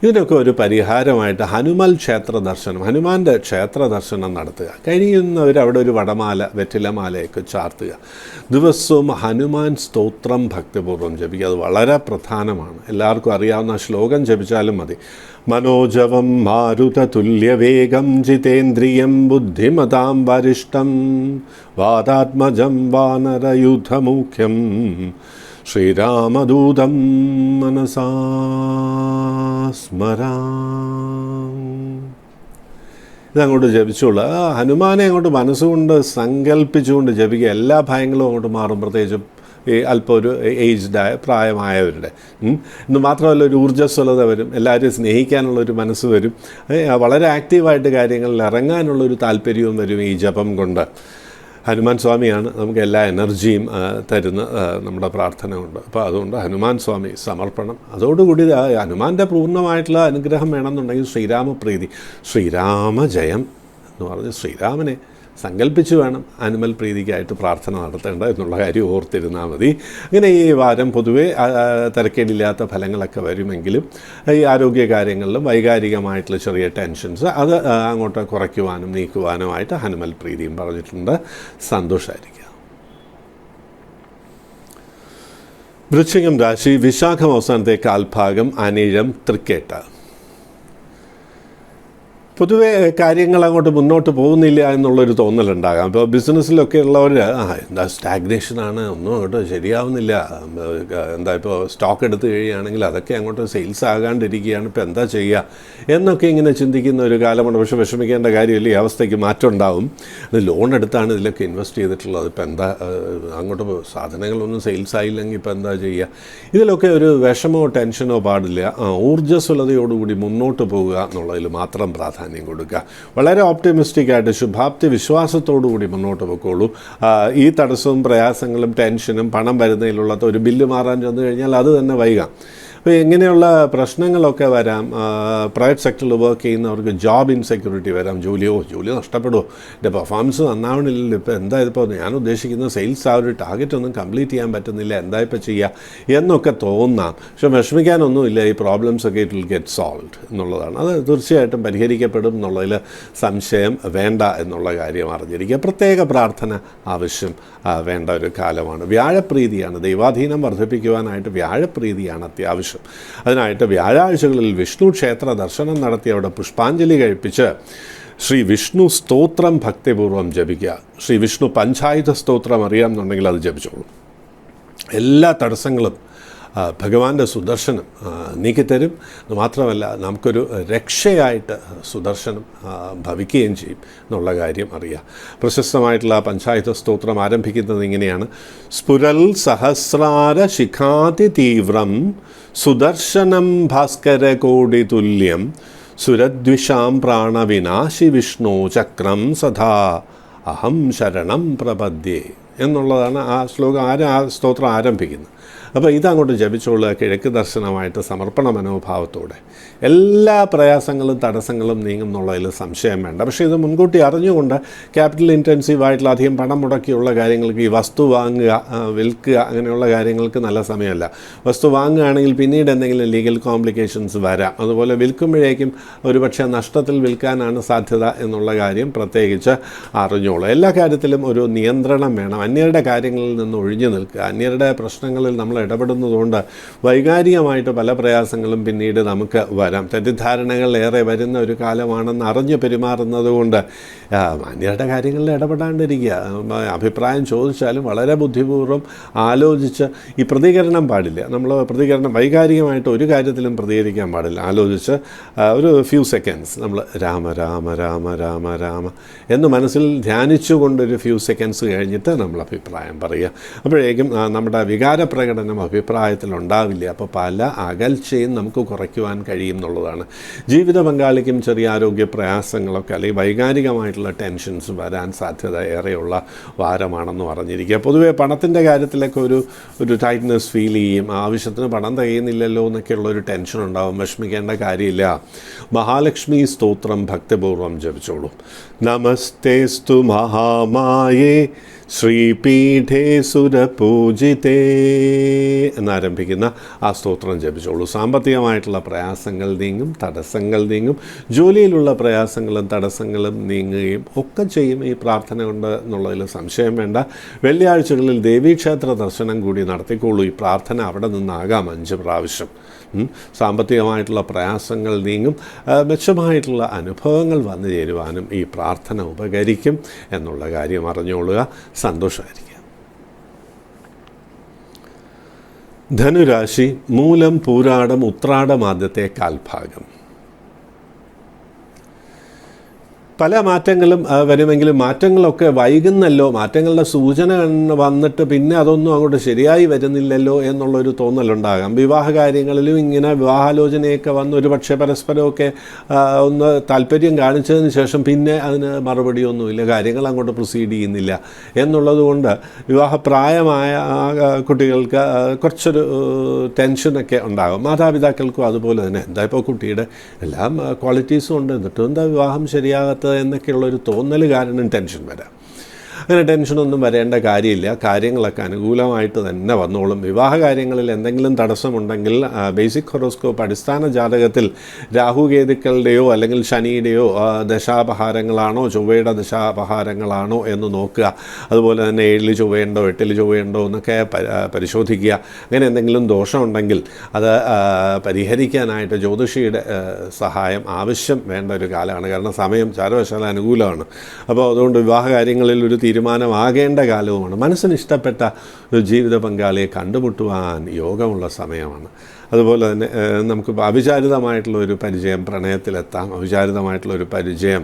ഇതിനൊക്കെ ഒരു പരിഹാരമായിട്ട് ഹനുമൽ ക്ഷേത്ര ദർശനം, ഹനുമാൻ്റെ ക്ഷേത്ര ദർശനം നടത്തുക. കഴിയുന്നവർ അവിടെ ഒരു വടമാല, വെറ്റിലമാലയൊക്കെ ചാർത്തുക. ദിവസവും ഹനുമാൻ സ്തോത്രം ഭക്തിപൂർവ്വം ജപിക്കുക. അത് വളരെ പ്രധാനമാണ്. എല്ലാവർക്കും അറിയാവുന്ന ശ്ലോകം ജപിച്ചാലും മതി. മനോജവം മാരുതതുല്യവേഗം ജിതേന്ദ്രിയം ബുദ്ധിമതാം വരിഷ്ഠം വാതാത്മജം വാനരയുധമുഖ്യം ശ്രീരാമദൂതം മനസാ സ്മരാം. ഇതങ്ങോട്ട് ജപിച്ചോളൂ. ഹനുമാനെ അങ്ങോട്ട് മനസ്സുകൊണ്ട് സങ്കല്പിച്ചുകൊണ്ട് ജപിക്കുക. എല്ലാ ഭയങ്ങളും അങ്ങോട്ട് മാറും, പ്രത്യേകിച്ചും ഈ അല്പം ഒരു ഏജ്ഡായ പ്രായമായവരുടെ. ഇന്ന് മാത്രമല്ല, ഒരു ഊർജ്ജസ്വലത വരും, എല്ലാവരെയും സ്നേഹിക്കാനുള്ളൊരു മനസ്സ് വരും, വളരെ ആക്റ്റീവായിട്ട് കാര്യങ്ങളിൽ ഇറങ്ങാനുള്ളൊരു താല്പര്യവും വരും ഈ ജപം കൊണ്ട്. ഹനുമാൻ സ്വാമിയാണ് നമുക്ക് എല്ലാ എനർജിയും തരുന്ന നമ്മുടെ പ്രാർത്ഥന കൊണ്ട്. അപ്പോൾ അതുകൊണ്ട് ഹനുമാൻ സ്വാമി സമർപ്പണം. അതോടുകൂടി ഹനുമാൻ്റെ പൂർണ്ണമായിട്ടുള്ള അനുഗ്രഹം വേണമെന്നുണ്ടെങ്കിൽ ശ്രീരാമപ്രീതി, ശ്രീരാമജയം എന്ന് പറഞ്ഞ് ശ്രീരാമനെ സങ്കല്പിച്ച് വേണം അനിമൽ പ്രീതിക്കായിട്ട് പ്രാർത്ഥന നടത്തേണ്ടത് എന്നുള്ള കാര്യം ഓർത്തിരുന്നാൽ മതി. അങ്ങനെ ഈ വാരം പൊതുവേ തിരക്കേടില്ലാത്ത ഫലങ്ങളൊക്കെ വരുമെങ്കിലും ഈ ആരോഗ്യ കാര്യങ്ങളിലും വൈകാരികമായിട്ടുള്ള ചെറിയ ടെൻഷൻസ് അത് അങ്ങോട്ട് കുറയ്ക്കുവാനും നീക്കുവാനുമായിട്ട് ഹനുമൽ പ്രീതിയും പറഞ്ഞിട്ടുണ്ട്. സന്തോഷമായിരിക്കുക. വൃശ്ചികം രാശി, വിശാഖം അവസാനത്തെ കാൽഭാഗം, അനിഴം, തൃക്കേട്ട. പൊതുവേ കാര്യങ്ങൾ അങ്ങോട്ട് മുന്നോട്ട് പോകുന്നില്ല എന്നുള്ളൊരു തോന്നലുണ്ടാകാം. ഇപ്പോൾ ബിസിനസ്സിലൊക്കെ ഉള്ളവർ എന്താ സ്റ്റാഗ്നേഷനാണ്, ഒന്നും അങ്ങോട്ട് ശരിയാവുന്നില്ല, എന്താ ഇപ്പോൾ സ്റ്റോക്ക് എടുത്ത് കഴിയുകയാണെങ്കിൽ അതൊക്കെ അങ്ങോട്ട് സെയിൽസ് ആകാണ്ടിരിക്കുകയാണ്, ഇപ്പോൾ എന്താ ചെയ്യുക എന്നൊക്കെ ഇങ്ങനെ ചിന്തിക്കുന്ന ഒരു കാലമാണ്. പക്ഷേ വിഷമിക്കേണ്ട കാര്യമില്ല, ഈ അവസ്ഥയ്ക്ക് മാറ്റം ഉണ്ടാവും. അത് ലോൺ എടുത്താണ് ഇതിലൊക്കെ ഇൻവെസ്റ്റ് ചെയ്തിട്ടുള്ളത്. ഇപ്പോൾ എന്താ അങ്ങോട്ട് സാധനങ്ങളൊന്നും സെയിൽസ് ആയില്ലെങ്കിൽ ഇപ്പോൾ എന്താ ചെയ്യുക? ഇതിലൊക്കെ ഒരു വിഷമോ ടെൻഷനോ പാടില്ല. ഊർജ്ജസ്വലതയോടുകൂടി മുന്നോട്ട് പോകുക എന്നുള്ളതിൽ മാത്രം പ്രാധാന്യം കൊടുക്കുക. വളരെ ഓപ്റ്റിമിസ്റ്റിക്കായിട്ട് ശുഭാപ്തി വിശ്വാസത്തോടുകൂടി മുന്നോട്ട് പോയിക്കോളൂ. ഈ തടസ്സവും പ്രയാസങ്ങളും ടെൻഷനും പണം വരുന്നതിലുള്ള ഒരു ബില്ല് മാറാൻ ചെന്ന് കഴിഞ്ഞാൽ അത് തന്നെ വൈകാം. അപ്പോൾ ഇങ്ങനെയുള്ള പ്രശ്നങ്ങളൊക്കെ വരാം. പ്രൈവറ്റ് സെക്ടറിൽ വർക്ക് ചെയ്യുന്നവർക്ക് ജോബ് ഇൻസെക്യൂരിറ്റി വരാം. ജോലി നഷ്ടപ്പെടുമോ, എൻ്റെ പെർഫോമൻസ് നന്നാവണില്ലല്ലോ, ഇപ്പോൾ എന്താ ഇപ്പോൾ ഞാൻ ഉദ്ദേശിക്കുന്ന സെയിൽസ് ആ ഒരു ടാർഗറ്റ് ഒന്നും കംപ്ലീറ്റ് ചെയ്യാൻ പറ്റുന്നില്ല, എന്താ ഇപ്പോൾ ചെയ്യുക എന്നൊക്കെ തോന്നാം. പക്ഷെ വിഷമിക്കാനൊന്നുമില്ല. ഈ പ്രോബ്ലംസൊക്കെ ഇറ്റ് വിൽ ഗെറ്റ് സോൾവ്ഡ് എന്നുള്ളതാണ്. അത് തീർച്ചയായിട്ടും പരിഹരിക്കപ്പെടും എന്നുള്ളതിൽ സംശയം വേണ്ട എന്നുള്ള കാര്യം അറിഞ്ഞിരിക്കുക. പ്രത്യേക പ്രാർത്ഥന ആവശ്യം വേണ്ട ഒരു കാലമാണ്. വ്യാഴപ്രീതിയാണ്, ദൈവാധീനം വർദ്ധിപ്പിക്കുവാനായിട്ട് വ്യാഴപ്രീതിയാണ് അത്യാവശ്യം. അതിനായിട്ട് വ്യാഴാഴ്ചകളിൽ വിഷ്ണു ക്ഷേത്ര ദർശനം നടത്തി അവിടെ പുഷ്പാഞ്ജലി കഴിപ്പിച്ച് ശ്രീ വിഷ്ണു സ്തോത്രം ഭക്തിപൂർവ്വം ജപിക്കുക. ശ്രീ വിഷ്ണു പഞ്ചായുധ സ്തോത്രം അറിയാമെന്നുണ്ടെങ്കിൽ അത് ജപിച്ചോളൂ. എല്ലാ തടസ്സങ്ങളും ഭഗവാന്റെ സുദർശനം നീക്കിത്തരും. മാത്രമല്ല നമുക്കൊരു രക്ഷയായിട്ട് സുദർശനം ഭവിക്കുകയും ചെയ്യും എന്നുള്ള കാര്യം അറിയാം. പ്രശസ്തമായിട്ടുള്ള പഞ്ചായത്ത് സ്തോത്രം ആരംഭിക്കുന്നത് ഇങ്ങനെയാണ്: സ്ഫുരൽ സഹസ്രാര ശിഖാതി തീവ്രം സുദർശനം ഭാസ്കരകോടി തുല്യം സുരദ്വിഷാം പ്രാണവിനാശി വിഷ്ണു ചക്രം സദാ അഹം ശരണം പ്രപദ്യേ എന്നുള്ളതാണ് ആ ശ്ലോകം ആ സ്തോത്രം ആരംഭിക്കുന്നത്. അപ്പോൾ ഇതങ്ങോട്ട് ജപിച്ചുകൊള്ളുക കിഴക്ക് ദർശനമായിട്ട് സമർപ്പണ മനോഭാവത്തോടെ. എല്ലാ പ്രയാസങ്ങളും തടസ്സങ്ങളും നീങ്ങും എന്നുള്ളതിൽ സംശയം വേണ്ട. പക്ഷേ ഇത് മുൻകൂട്ടി അറിഞ്ഞുകൊണ്ട് ക്യാപിറ്റൽ ഇൻറ്റൻസീവായിട്ടുള്ള അധികം പണം മുടക്കിയുള്ള കാര്യങ്ങൾക്ക്, ഈ വസ്തു വാങ്ങുക, വിൽക്കുക, അങ്ങനെയുള്ള കാര്യങ്ങൾക്ക് നല്ല സമയമല്ല. വസ്തു വാങ്ങുകയാണെങ്കിൽ പിന്നീട് എന്തെങ്കിലും ലീഗൽ കോംപ്ലിക്കേഷൻസ് വരാം. അതുപോലെ വിൽക്കുമ്പോഴേക്കും ഒരുപക്ഷെ നഷ്ടത്തിൽ വിൽക്കാനാണ് സാധ്യത എന്നുള്ള കാര്യം പ്രത്യേകിച്ച് അറിഞ്ഞോളൂ. എല്ലാ കാര്യത്തിലും ഒരു നിയന്ത്രണം വേണം. അന്യരുടെ കാര്യങ്ങളിൽ നിന്ന് ഒഴിഞ്ഞു നിൽക്കുക. അന്യരുടെ പ്രശ്നങ്ങളിൽ നമ്മൾ ഇടപെടുന്നതുകൊണ്ട് വൈകാരികമായിട്ട് പല പ്രയാസങ്ങളും പിന്നീട് നമുക്ക് വരാം. തെറ്റിദ്ധാരണകൾ ഏറെ വരുന്ന ഒരു കാലമാണെന്ന് അറിഞ്ഞ് പെരുമാറുന്നത് കൊണ്ട് അന്യരുടെ കാര്യങ്ങളിൽ ഇടപെടാണ്ടിരിക്കുക. അഭിപ്രായം ചോദിച്ചാലും വളരെ ബുദ്ധിപൂർവ്വം ആലോചിച്ച്, ഈ പ്രതികരണം പാടില്ല. നമ്മൾ വൈകാരികമായിട്ട് ഒരു കാര്യത്തിലും പ്രതികരിക്കാൻ പാടില്ല. ആലോചിച്ച് ഒരു ഫ്യൂ സെക്കൻഡ്സ് നമ്മൾ രാമ രാമ രാമ രാമ രാമ എന്ന് മനസ്സിൽ ധ്യാനിച്ചുകൊണ്ടൊരു ഫ്യൂ സെക്കൻഡ്സ് കഴിഞ്ഞിട്ട് നമ്മൾ അഭിപ്രായം പറയുക. അപ്പോഴേക്കും നമ്മുടെ വികാരപ്രകടനം അഭിപ്രായത്തിലുണ്ടാവില്ല. അപ്പോൾ പല അകൽച്ചയും നമുക്ക് കുറയ്ക്കുവാൻ കഴിയും എന്നുള്ളതാണ്. ജീവിത പങ്കാളിക്കും ചെറിയ ആരോഗ്യ പ്രയാസങ്ങളൊക്കെ അല്ലെങ്കിൽ വൈകാരികമായിട്ടുള്ള ടെൻഷൻസ് വരാൻ സാധ്യത ഏറെയുള്ള വാരമാണെന്ന് പറഞ്ഞിരിക്കുക. പൊതുവേ പണത്തിൻ്റെ കാര്യത്തിലൊക്കെ ഒരു ടൈറ്റ്നെസ് ഫീൽ ചെയ്യും. ആവശ്യത്തിന് പണം തികയുന്നില്ലല്ലോ എന്നൊക്കെയുള്ളൊരു ടെൻഷൻ ഉണ്ടാവും. വിഷമിക്കേണ്ട കാര്യമില്ല. മഹാലക്ഷ്മി സ്തോത്രം ഭക്തിപൂർവ്വം ജപിച്ചോളൂ. നമസ്തേസ്തു മഹാമായേ ശ്രീപീഠേ സുരപൂജിതേ എന്നാരംഭിക്കുന്ന ആ സ്തോത്രം ജപിച്ചോളൂ. സാമ്പത്തികമായിട്ടുള്ള പ്രയാസങ്ങൾ നീങ്ങും, തടസ്സങ്ങൾ നീങ്ങും, ജോലിയിലുള്ള പ്രയാസങ്ങളും തടസ്സങ്ങളും നീങ്ങുകയും ഒക്കെ ചെയ്യും ഈ പ്രാർത്ഥന കൊണ്ട് എന്നുള്ളതിൽ സംശയം വേണ്ട. വെള്ളിയാഴ്ചകളിൽ ദേവീക്ഷേത്ര ദർശനം കൂടി നടത്തിക്കോളൂ. ഈ പ്രാർത്ഥന അവിടെ നിന്നാകാം 5 പ്രാവശ്യം. സാമ്പത്തികമായിട്ടുള്ള പ്രയാസങ്ങൾ നീങ്ങും, മെച്ചമായിട്ടുള്ള അനുഭവങ്ങൾ വന്നു ചേരുവാനും ഈ പ്രാർത്ഥന ഉപകരിക്കും എന്നുള്ള കാര്യം അറിഞ്ഞുകൊള്ളുക. സന്തോഷമായിരിക്കുക. ധനുരാശി മൂലം, പൂരാടം, ഉത്രാടം ആദ്യത്തെ കാൽഭാഗം. പല മാറ്റങ്ങളും വരുമെങ്കിലും മാറ്റങ്ങളൊക്കെ വൈകുന്നല്ലോ, മാറ്റങ്ങളുടെ സൂചന വന്നിട്ട് പിന്നെ അതൊന്നും അങ്ങോട്ട് ശരിയായി വരുന്നില്ലല്ലോ എന്നുള്ളൊരു തോന്നലുണ്ടാകാം. വിവാഹ കാര്യങ്ങളിലും ഇങ്ങനെ വിവാഹാലോചനയൊക്കെ വന്ന് ഒരു പക്ഷേ പരസ്പരമൊക്കെ ഒന്ന് താല്പര്യം കാണിച്ചതിന് ശേഷം പിന്നെ അതിന് മറുപടിയൊന്നുമില്ല, കാര്യങ്ങൾ അങ്ങോട്ട് പ്രൊസീഡ് ചെയ്യുന്നില്ല എന്നുള്ളത് കൊണ്ട് വിവാഹപ്രായമായ കുട്ടികൾക്ക് കുറച്ചൊരു ടെൻഷനൊക്കെ ഉണ്ടാകും. മാതാപിതാക്കൾക്കും അതുപോലെ തന്നെ, എന്താ ഇപ്പോൾ കുട്ടിയുടെ എല്ലാം ക്വാളിറ്റീസും ഉണ്ട്, എന്നിട്ടും എന്താ വിവാഹം ശരിയാകാത്ത എന്നൊക്കെയുള്ളൊരു തോന്നൽ കാരണം ടെൻഷൻ വരാം. അങ്ങനെ ടെൻഷനൊന്നും വരേണ്ട കാര്യമില്ല. കാര്യങ്ങളൊക്കെ അനുകൂലമായിട്ട് തന്നെ വന്നോളും. വിവാഹ കാര്യങ്ങളിൽ എന്തെങ്കിലും തടസ്സമുണ്ടെങ്കിൽ ബേസിക് ഹൊറോസ്കോപ്പ് അടിസ്ഥാന ജാതകത്തിൽ രാഹുകേതുക്കളുടെയോ അല്ലെങ്കിൽ ശനിയുടെയോ ദശാപഹാരങ്ങളാണോ ചൊവ്വയുടെ ദശാപഹാരങ്ങളാണോ എന്ന് നോക്കുക. അതുപോലെ തന്നെ 7 ചൊവ്വയുണ്ടോ 8 ചൊവ്വയുണ്ടോ എന്നൊക്കെ പരിശോധിക്കുക. അങ്ങനെ എന്തെങ്കിലും ദോഷമുണ്ടെങ്കിൽ അത് പരിഹരിക്കാനായിട്ട് ജ്യോതിഷിയുടെ സഹായം ആവശ്യം വേണ്ട ഒരു കാലമാണ്. കാരണം സമയം ചാരവശാല അനുകൂലമാണ്. അപ്പോൾ അതുകൊണ്ട് വിവാഹ കാര്യങ്ങളിൽ ഒരു തീരുമാനമാകേണ്ട കാലവുമാണ്. മനസ്സിന് ഇഷ്ടപ്പെട്ട ഒരു ജീവിത പങ്കാളിയെ കണ്ടുമുട്ടുവാൻ യോഗമുള്ള സമയമാണ്. അതുപോലെ തന്നെ നമുക്ക് അവിചാരിതമായിട്ടുള്ള ഒരു പരിചയം പ്രണയത്തിലെത്താം, അവിചാരിതമായിട്ടുള്ളൊരു പരിചയം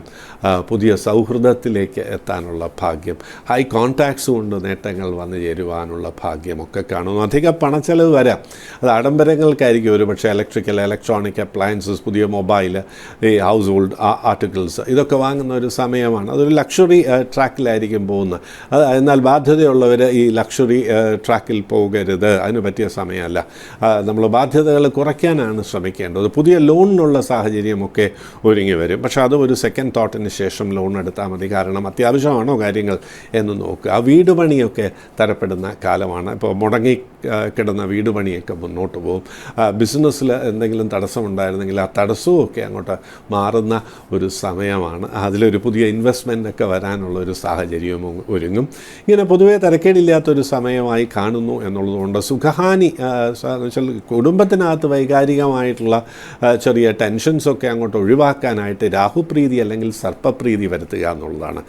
പുതിയ സൗഹൃദത്തിലേക്ക് എത്താനുള്ള ഭാഗ്യം, ഹൈ കോൺടാക്ട്സ് കൊണ്ട് നേട്ടങ്ങൾ വന്നു ചേരുവാനുള്ള ഭാഗ്യമൊക്കെ കാണുന്നു. അധിക പണച്ചെലവ് വരാം. അത് ആഡംബരങ്ങൾക്കായിരിക്കും. ഒരു പക്ഷേ ഇലക്ട്രോണിക് അപ്ലയൻസസ്, പുതിയ മൊബൈൽ, ഈ ഹൗസ് ഹോൾഡ് ആർട്ടിക്കിൾസ് ഇതൊക്കെ വാങ്ങുന്ന ഒരു സമയമാണ്. അതൊരു ലക്ഷറി ട്രാക്കിലായിരിക്കും പോകുന്നത്. എന്നാൽ ബാധ്യതയുള്ളവർ ഈ ലക്ഷറി ട്രാക്കിൽ പോകരുത്, അതിന് പറ്റിയ സമയമല്ല. നമ്മൾ ബാധ്യതകൾ കുറയ്ക്കാനാണ് ശ്രമിക്കേണ്ടത്. പുതിയ ലോണിനുള്ള സാഹചര്യമൊക്കെ ഒരുങ്ങി വരും. പക്ഷേ അത് ഒരു സെക്കൻഡ് തോട്ടിന് ശേഷം ലോൺ എടുത്താൽ മതി. കാരണം അത്യാവശ്യമാണോ കാര്യങ്ങൾ എന്ന് നോക്കുക. വീട് പണിയൊക്കെ തരപ്പെടുന്ന കാലമാണ്. ഇപ്പോൾ മുടങ്ങി കിടന്ന വീട് പണിയൊക്കെ മുന്നോട്ട് പോകും. ബിസിനസ്സിൽ എന്തെങ്കിലും തടസ്സമുണ്ടായിരുന്നെങ്കിൽ ആ തടസ്സവും ഒക്കെ അങ്ങോട്ട് മാറുന്ന ഒരു സമയമാണ്. അതിലൊരു പുതിയ ഇൻവെസ്റ്റ്മെൻറ്റൊക്കെ വരാനുള്ളൊരു സാഹചര്യവും ഒരുങ്ങും. ഇങ്ങനെ പൊതുവേ തരക്കേടില്ലാത്തൊരു സമയമായി കാണുന്നു എന്നുള്ളതുകൊണ്ട് സുഖഹാനി കുടുംബത്തിനകത്ത് വൈകാരികമായിട്ടുള്ള ചെറിയ ടെൻഷൻസൊക്കെ അങ്ങോട്ട് ഒഴിവാക്കാനായിട്ട് രാഹുപ്രീതി അല്ലെങ്കിൽ സർപ്പപ്രീതി വരുത്തുക എന്നുള്ളതാണ്.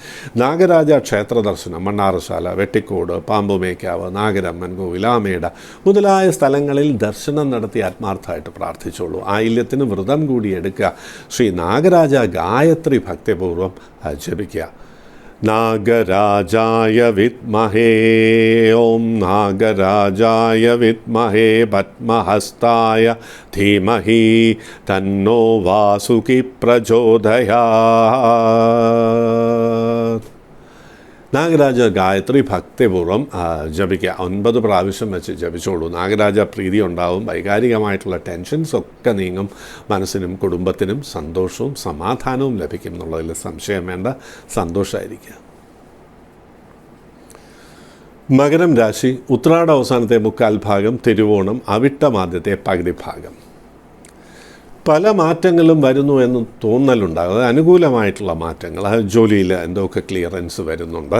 നാഗരാജ ക്ഷേത്ര ദർശനം, മണ്ണാറശാല, വെട്ടിക്കോട്, പാമ്പുമേക്കാവ്, നാഗരമ്മൻ കോവിൽ, ആമേട മുതലായ സ്ഥലങ്ങളിൽ ദർശനം നടത്തി ആത്മാർത്ഥമായിട്ട് പ്രാർത്ഥിച്ചോളൂ. ആയില്യത്തിന് വ്രതം കൂടി എടുക്കുക. ശ്രീ നാഗരാജ ഗായത്രി ഭക്തിപൂർവ്വം ജപിക്കുക. നാഗരാജായ വിദ്മഹേ ഓം നാഗരാജായ വിദ്മഹേ പത്മഹസ്തായ ധീമഹി തന്നോ വാസുകി പ്രചോദയാത്. നാഗരാജ ഗായത്രി ഭക്തിപൂർവ്വം ജപിക്കുക. 9 പ്രാവശ്യം വെച്ച് ജപിച്ചോളൂ. നാഗരാജ പ്രീതി ഉണ്ടാവും. വൈകാരികമായിട്ടുള്ള ടെൻഷൻസൊക്കെ നീങ്ങും. മനസ്സിനും കുടുംബത്തിനും സന്തോഷവും സമാധാനവും ലഭിക്കും എന്നുള്ളതിൽ സംശയം വേണ്ട. സന്തോഷമായിരിക്കുക. മകരം രാശി ഉത്രാട അവസാനത്തെ 3/4 ഭാഗം, തിരുവോണം അവിട്ടം ആദ്യത്തെ പകുതി ഭാഗം. പല മാറ്റങ്ങളും വരുന്നു എന്ന് തോന്നലുണ്ടാകും. അത് അനുകൂലമായിട്ടുള്ള മാറ്റങ്ങൾ. ജോലിയിൽ എന്തൊക്കെ ക്ലിയറൻസ് വരുന്നുണ്ട്,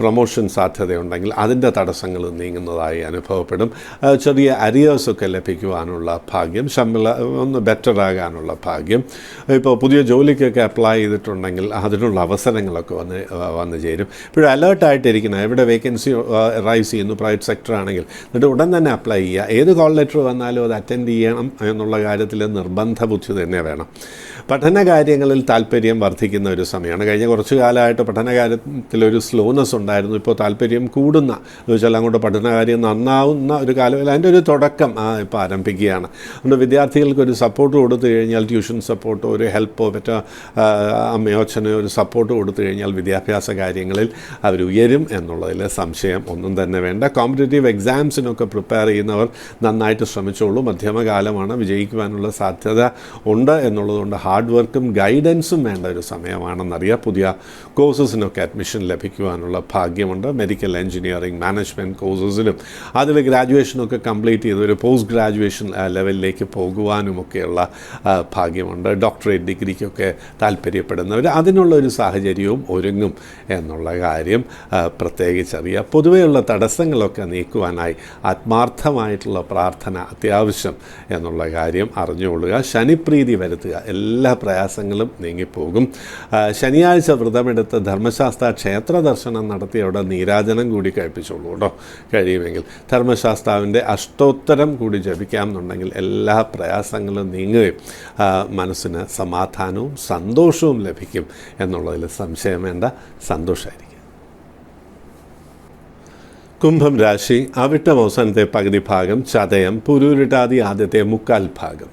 പ്രൊമോഷൻ സാധ്യതയുണ്ടെങ്കിൽ അതിൻ്റെ തടസ്സങ്ങൾ നീങ്ങുന്നതായി അനുഭവപ്പെടും. ചെറിയ അരിയേഴ്സൊക്കെ ലഭിക്കുവാനുള്ള ഭാഗ്യം, ശമ്പളം ഒന്ന് ബെറ്ററാകാനുള്ള ഭാഗ്യം. ഇപ്പോൾ പുതിയ ജോലിക്കൊക്കെ അപ്ലൈ ചെയ്തിട്ടുണ്ടെങ്കിൽ അതിനുള്ള അവസരങ്ങളൊക്കെ വന്നു ചേരും. ഇപ്പോഴും അലേർട്ടായിട്ടിരിക്കണം. എവിടെ വേക്കൻസി റൈസ് ചെയ്യുന്നു, പ്രൈവറ്റ് സെക്ടർ ആണെങ്കിൽ, എന്നിട്ട് ഉടൻ തന്നെ അപ്ലൈ ചെയ്യുക. ഏത് കോൾ ലെറ്റർ വന്നാലും അത് അറ്റൻഡ് ചെയ്യണം എന്നുള്ള കാര്യത്തിൽ നിർബന്ധ ബുദ്ധി തന്നെ വേണം. പഠനകാര്യങ്ങളിൽ താല്പര്യം വർദ്ധിക്കുന്ന ഒരു സമയമാണ്. കഴിഞ്ഞ കുറച്ച് കാലമായിട്ട് പഠനകാര്യത്തിലൊരു സ്ലോനെസ് ഉണ്ടായിരുന്നു. ഇപ്പോൾ താല്പര്യം കൂടുന്ന എന്ന് വെച്ചാൽ അങ്ങോട്ട് പഠനകാര്യം നന്നാവുന്ന ഒരു കാലം, അതിൻ്റെ ഒരു തുടക്കം ഇപ്പോൾ ആരംഭിക്കുകയാണ്. അതുകൊണ്ട് വിദ്യാർത്ഥികൾക്കൊരു സപ്പോർട്ട് കൊടുത്തു കഴിഞ്ഞാൽ, ട്യൂഷൻ സപ്പോർട്ടോ ഒരു ഹെൽപ്പോ മറ്റോ അമ്മയോ അച്ഛനോ ഒരു സപ്പോർട്ട് കൊടുത്തു കഴിഞ്ഞാൽ വിദ്യാഭ്യാസ കാര്യങ്ങളിൽ അവരുയരും എന്നുള്ളതിൽ സംശയം ഒന്നും തന്നെ വേണ്ട. കോമ്പറ്റേറ്റീവ് എക്സാംസിനൊക്കെ പ്രിപ്പയർ ചെയ്യുന്നവർ നന്നായിട്ട് ശ്രമിച്ചോളൂ. മധ്യമകാലമാണ്, വിജയിക്കുവാനുള്ള സാധ്യത സാധ്യത ഉണ്ട് എന്നുള്ളതുകൊണ്ട് ഹാർഡ് വർക്കും ഗൈഡൻസും വേണ്ട ഒരു സമയമാണെന്നറിയാം. പുതിയ കോഴ്സസിനൊക്കെ അഡ്മിഷൻ ലഭിക്കുവാനുള്ള ഭാഗ്യമുണ്ട്. മെഡിക്കൽ എഞ്ചിനീയറിംഗ്, മാനേജ്മെൻറ്റ് കോഴ്സസിലും അതിൽ ഗ്രാജുവേഷനൊക്കെ കംപ്ലീറ്റ് ചെയ്ത് ഒരു പോസ്റ്റ് ഗ്രാജുവേഷൻ ലെവലിലേക്ക് പോകുവാനുമൊക്കെയുള്ള ഭാഗ്യമുണ്ട്. ഡോക്ടറേറ്റ് ഡിഗ്രിക്കൊക്കെ താല്പര്യപ്പെടുന്നവർ അതിനുള്ള ഒരു സാഹചര്യവും ഒരുങ്ങും എന്നുള്ള കാര്യം പ്രത്യേകിച്ചറിയാം. പൊതുവെയുള്ള തടസ്സങ്ങളൊക്കെ നീക്കുവാനായി ആത്മാർത്ഥമായിട്ടുള്ള പ്രാർത്ഥന അത്യാവശ്യം എന്നുള്ള കാര്യം അറിഞ്ഞുകൊള്ളുക. ശനിപ്രീതി വരുത്തുക, എല്ലാ പ്രയാസങ്ങളും നീങ്ങിപ്പോകും. ശനിയാഴ്ച വ്രതമെടുത്ത് ധർമ്മശാസ്ത്ര ക്ഷേത്ര ദർശനം നടത്തി അവിടെ നീരാജനം കൂടി കഴിപ്പിച്ചോളൂ കേട്ടോ. കഴിയുമെങ്കിൽ ധർമ്മശാസ്താവിൻ്റെ അഷ്ടോത്തരം കൂടി ജപിക്കാം എന്നുണ്ടെങ്കിൽ എല്ലാ പ്രയാസങ്ങളും നീങ്ങുകയും മനസ്സിന് സമാധാനവും സന്തോഷവും ലഭിക്കും എന്നുള്ളതിൽ സംശയം വേണ്ട. സന്തോഷമായിരിക്കും. കുംഭം രാശി, അവിട്ടം അവസാനത്തെ പകുതി ഭാഗം, ചതയം, പുരൂരുട്ടാതി ആദ്യത്തെ മുക്കാൽ ഭാഗം.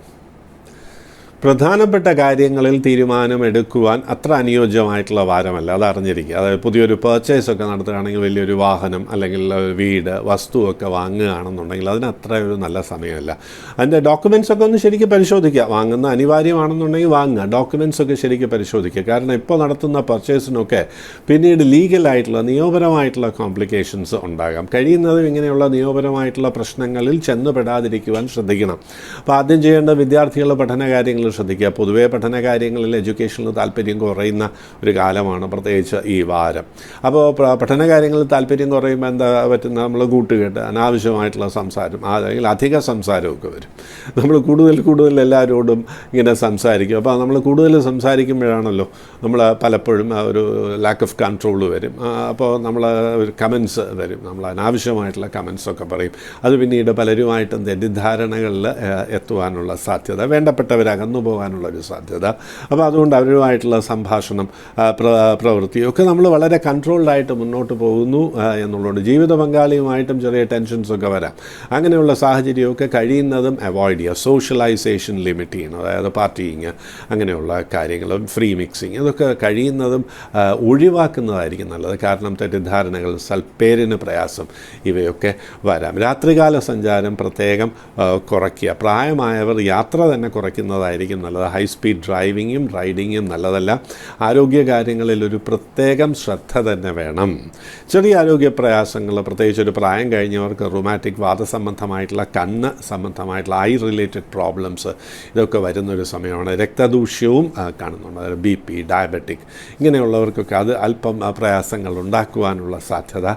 പ്രധാനപ്പെട്ട കാര്യങ്ങളിൽ തീരുമാനമെടുക്കുവാൻ അത്ര അനുയോജ്യമായിട്ടുള്ള വാരമല്ല, അത് അറിഞ്ഞിരിക്കുക. അതായത് പുതിയൊരു പർച്ചേസൊക്കെ നടത്തുകയാണെങ്കിൽ, വലിയൊരു വാഹനം അല്ലെങ്കിൽ വീട്, വസ്തുവൊക്കെ വാങ്ങുകയാണെന്നുണ്ടെങ്കിൽ അതിന് അത്ര ഒരു നല്ല സമയമല്ല. അതിൻ്റെ ഡോക്യുമെൻറ്റ്സൊക്കെ ഒന്ന് ശരിക്കും പരിശോധിക്കുക. വാങ്ങുന്ന അനിവാര്യമാണെന്നുണ്ടെങ്കിൽ വാങ്ങുക, ഡോക്യുമെൻറ്റ്സൊക്കെ ശരിക്കും പരിശോധിക്കുക. കാരണം ഇപ്പോൾ നടത്തുന്ന പർച്ചേസിനൊക്കെ പിന്നീട് ലീഗലായിട്ടുള്ള നിയമപരമായിട്ടുള്ള കോംപ്ലിക്കേഷൻസ് ഉണ്ടാകാം. കഴിയുന്നതും ഇങ്ങനെയുള്ള നിയമപരമായിട്ടുള്ള പ്രശ്നങ്ങളിൽ ചെന്നുപെടാതിരിക്കുവാൻ ശ്രദ്ധിക്കണം. അപ്പോൾ ആദ്യം ചെയ്യേണ്ട വിദ്യാർത്ഥികളുടെ പഠന കാര്യങ്ങൾ ശ്രദ്ധിക്കുക. പൊതുവേ പഠന കാര്യങ്ങളിൽ എഡ്യൂക്കേഷനിൽ താല്പര്യം കുറയുന്ന ഒരു കാലമാണ്, പ്രത്യേകിച്ച് ഈ വാരം. അപ്പോൾ പഠന കാര്യങ്ങളിൽ താല്പര്യം കുറയുമ്പോൾ എന്താ പറ്റുന്ന, നമ്മൾ കൂട്ടുകെട്ട്, അനാവശ്യമായിട്ടുള്ള സംസാരം, അല്ലെങ്കിൽ അധിക സംസാരമൊക്കെ വരും. നമ്മൾ കൂടുതൽ എല്ലാവരോടും ഇങ്ങനെ സംസാരിക്കും. അപ്പോൾ നമ്മൾ കൂടുതൽ സംസാരിക്കുമ്പോഴാണല്ലോ നമ്മൾ പലപ്പോഴും ഒരു ലാക്ക് ഓഫ് കൺട്രോൾ വരും. അപ്പോൾ നമ്മൾ ഒരു കമൻസ് വരും, നമ്മൾ അനാവശ്യമായിട്ടുള്ള കമൻസൊക്കെ പറയും. അത് പിന്നീട് പലരുമായിട്ടും തെറ്റിദ്ധാരണകളിൽ എത്തുവാനുള്ള സാധ്യത, വേണ്ടപ്പെട്ടവരകന്നു പോകാനുള്ളൊരു സാധ്യത. അപ്പോൾ അതുകൊണ്ട് അവരുമായിട്ടുള്ള സംഭാഷണം, പ്രവൃത്തിയൊക്കെ നമ്മൾ വളരെ കൺട്രോൾഡായിട്ട് മുന്നോട്ട് പോകുന്നു എന്നുള്ളതുകൊണ്ട് ജീവിത പങ്കാളിയുമായിട്ടും ചെറിയ ടെൻഷൻസൊക്കെ വരാം. അങ്ങനെയുള്ള സാഹചര്യമൊക്കെ കഴിയുന്നതും അവോയ്ഡ് ചെയ്യുക. സോഷ്യലൈസേഷൻ ലിമിറ്റ് ചെയ്യണം, അതായത് പാർട്ടിയിങ്, അങ്ങനെയുള്ള കാര്യങ്ങളും ഫ്രീ മിക്സിങ്, ഇതൊക്കെ കഴിയുന്നതും ഒഴിവാക്കുന്നതായിരിക്കും നല്ലത്. കാരണം തെറ്റിദ്ധാരണകൾ, സൽപ്പേരിന് പ്രയാസം, ഇവയൊക്കെ വരാം. രാത്രികാല സഞ്ചാരം പ്രത്യേകം കുറയ്ക്കുക. പ്രായമായവർ യാത്ര തന്നെ കുറയ്ക്കുന്നതായിരിക്കും നല്ലത്. ഹൈ സ്പീഡ് ഡ്രൈവിങ്ങും റൈഡിങ്ങും നല്ലതല്ല. ആരോഗ്യകാര്യങ്ങളിൽ ഒരു പ്രത്യേകം ശ്രദ്ധ തന്നെ വേണം. ചെറിയ ആരോഗ്യ പ്രയാസങ്ങൾ, പ്രത്യേകിച്ച് ഒരു പ്രായം കഴിഞ്ഞവർക്ക് റുമാറ്റിക്, വാദസംബന്ധമായിട്ടുള്ള കണ്ണ് സംബന്ധമായിട്ടുള്ള ഐ റിലേറ്റഡ് പ്രോബ്ലംസ്, ഇതൊക്കെ വരുന്നൊരു സമയമാണ്. രക്തദൂഷ്യവും കാണുന്നുണ്ട്, അതായത് BP, ഡയബറ്റിക്, ഇങ്ങനെയുള്ളവർക്കൊക്കെ അത് അല്പം പ്രയാസങ്ങൾ ഉണ്ടാക്കുവാനുള്ള സാധ്യത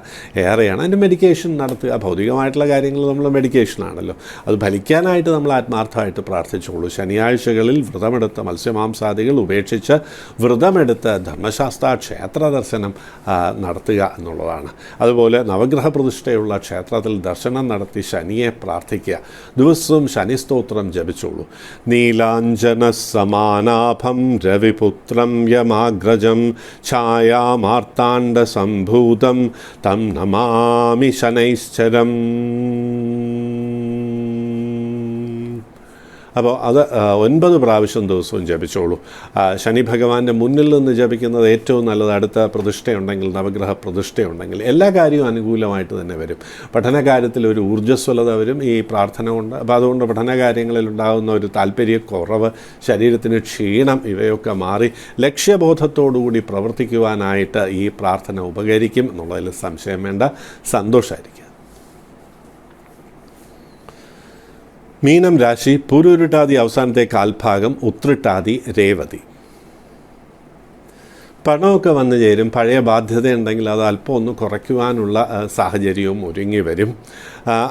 ഏറെയാണ്. അതിൻ്റെ മെഡിക്കേഷൻ നടത്തുക. ഭൗതികമായിട്ടുള്ള കാര്യങ്ങൾ നമ്മൾ മെഡിക്കേഷനാണല്ലോ, അത് ഫലിക്കാനായിട്ട് നമ്മൾ ആത്മാർത്ഥമായിട്ട് പ്രാർത്ഥിച്ചോളൂ. ശനിയാഴ്ചകളിൽ വ്രതമെടുത്ത് മത്സ്യമാംസാദികൾ ഉപേക്ഷിച്ച് വ്രതമെടുത്ത് ധർമ്മശാസ്ത്ര ക്ഷേത്ര ദർശനം നടത്തുക എന്നുള്ളതാണ്. അതുപോലെ നവഗ്രഹ പ്രതിഷ്ഠയുള്ള ക്ഷേത്രത്തിൽ ദർശനം നടത്തി ശനിയെ പ്രാർത്ഥിക്കുക. ദിവസവും ശനിസ്തോത്രം ജപിച്ചോളൂ. നീലാഞ്ജന സമാനാഭം രവിപുത്രം യമാഗ്രജം ഛായാമാർത്താണ്ഡ സംഭൂതം തം നമാമി ശനൈശ്ചരം. അപ്പോൾ അത് 9 പ്രാവശ്യം ദിവസവും ജപിച്ചോളൂ. ശനി ഭഗവാന്റെ മുന്നിൽ നിന്ന് ജപിക്കുന്നത് ഏറ്റവും നല്ലത്. അടുത്ത പ്രതിഷ്ഠയുണ്ടെങ്കിൽ, നവഗ്രഹ പ്രതിഷ്ഠയുണ്ടെങ്കിൽ എല്ലാ കാര്യവും അനുകൂലമായിട്ട് തന്നെ വരും. പഠനകാര്യത്തിൽ ഒരു ഊർജ്ജസ്വലത വരും ഈ പ്രാർത്ഥന കൊണ്ട്. അപ്പോൾ അതുകൊണ്ട് പഠനകാര്യങ്ങളിൽ ഉണ്ടാകുന്ന ഒരു താല്പര്യക്കുറവ്, ശരീരത്തിന് ക്ഷീണം, ഇവയൊക്കെ മാറി ലക്ഷ്യബോധത്തോടുകൂടി പ്രവർത്തിക്കുവാനായിട്ട് ഈ പ്രാർത്ഥന ഉപകരിക്കും എന്നുള്ളതിൽ സംശയം വേണ്ട. സന്തോഷമായിരിക്കും. മീനം രാശി, പുരൂരുട്ടാതി അവസാനത്തെ കാൽഭാഗം, ഉത്രട്ടാതി, രേവതി. പണമൊക്കെ വന്നു ചേരും. പഴയ ബാധ്യതയുണ്ടെങ്കിൽ അത് അല്പം ഒന്ന് കുറയ്ക്കുവാനുള്ള സാഹചര്യവും ഒരുങ്ങി വരും.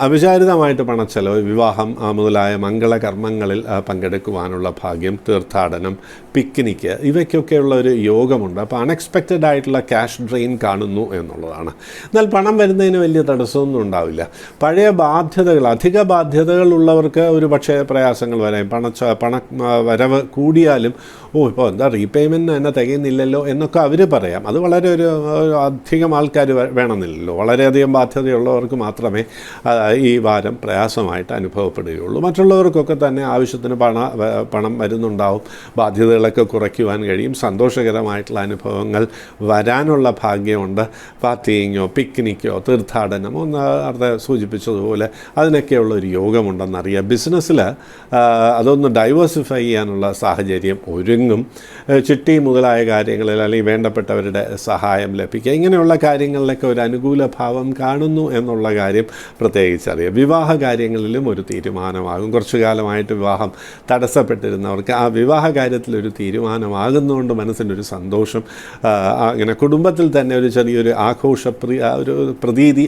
അവിചാരിതമായിട്ട് പണച്ചെലവ്, വിവാഹം മുതലായ മംഗളകർമ്മങ്ങളിൽ പങ്കെടുക്കുവാനുള്ള ഭാഗ്യം, തീർത്ഥാടനം, പിക്നിക്ക്, ഇവയ്ക്കൊക്കെയുള്ള ഒരു യോഗമുണ്ട്. അപ്പോൾ അൺഎക്സ്പെക്റ്റഡ് ആയിട്ടുള്ള ക്യാഷ് ഡ്രെയിൻ കാണുന്നു എന്നുള്ളതാണ്. എന്നാൽ പണം വരുന്നതിന് വലിയ തടസ്സമൊന്നും ഉണ്ടാവില്ല. പഴയ ബാധ്യതകൾ, അധിക ബാധ്യതകളുള്ളവർക്ക് ഒരു പക്ഷേ പ്രയാസങ്ങൾ വരാം. പണ വരവ് കൂടിയാലും ഇപ്പോൾ എന്താ റീപേയ്മെൻറ്റ് എന്നെ തികയുന്നില്ലല്ലോ എന്നൊക്കെ അവർ പറയാം. അത് വളരെ ഒരു അധികം ആൾക്കാർ വേണമെന്നില്ലല്ലോ. വളരെയധികം ബാധ്യതയുള്ളവർക്ക് മാത്രമേ ഈ ഭാരം പ്രയാസമായിട്ട് അനുഭവപ്പെടുകയുള്ളൂ. മറ്റുള്ളവർക്കൊക്കെ തന്നെ ആവശ്യത്തിന് പണം വരുന്നുണ്ടാവും, ബാധ്യതകളൊക്കെ കുറയ്ക്കുവാൻ കഴിയും, സന്തോഷകരമായിട്ടുള്ള അനുഭവങ്ങൾ വരാനുള്ള ഭാഗ്യമുണ്ട്. പാർട്ടിയിങ്ങോ പിക്നിക്കോ തീർത്ഥാടനമോ നേരത്തെ സൂചിപ്പിച്ചതുപോലെ അതിനൊക്കെയുള്ള ഒരു യോഗമുണ്ടെന്നറിയാം. ബിസിനസ്സിൽ അതൊന്ന് ഡൈവേഴ്സിഫൈ ചെയ്യാനുള്ള സാഹചര്യം ഒരുങ്ങും. ചിട്ടി മുതലായ കാര്യങ്ങളിൽ അല്ലെങ്കിൽ വേണ്ടപ്പെട്ടവരുടെ സഹായം ലഭിക്കുക, ഇങ്ങനെയുള്ള കാര്യങ്ങളിലൊക്കെ ഒരു അനുകൂല ഭാവം കാണുന്നു എന്നുള്ള കാര്യം പ്രത്യേകിച്ചറിയാം. വിവാഹ കാര്യങ്ങളിലും ഒരു തീരുമാനമാകും. കുറച്ചു കാലമായിട്ട് വിവാഹം തടസ്സപ്പെട്ടിരുന്നവർക്ക് ആ വിവാഹ കാര്യത്തിലൊരു തീരുമാനമാകുന്നതുകൊണ്ട് മനസ്സിനൊരു സന്തോഷം. അങ്ങനെ കുടുംബത്തിൽ തന്നെ ഒരു ചെറിയൊരു ഒരു പ്രതീതി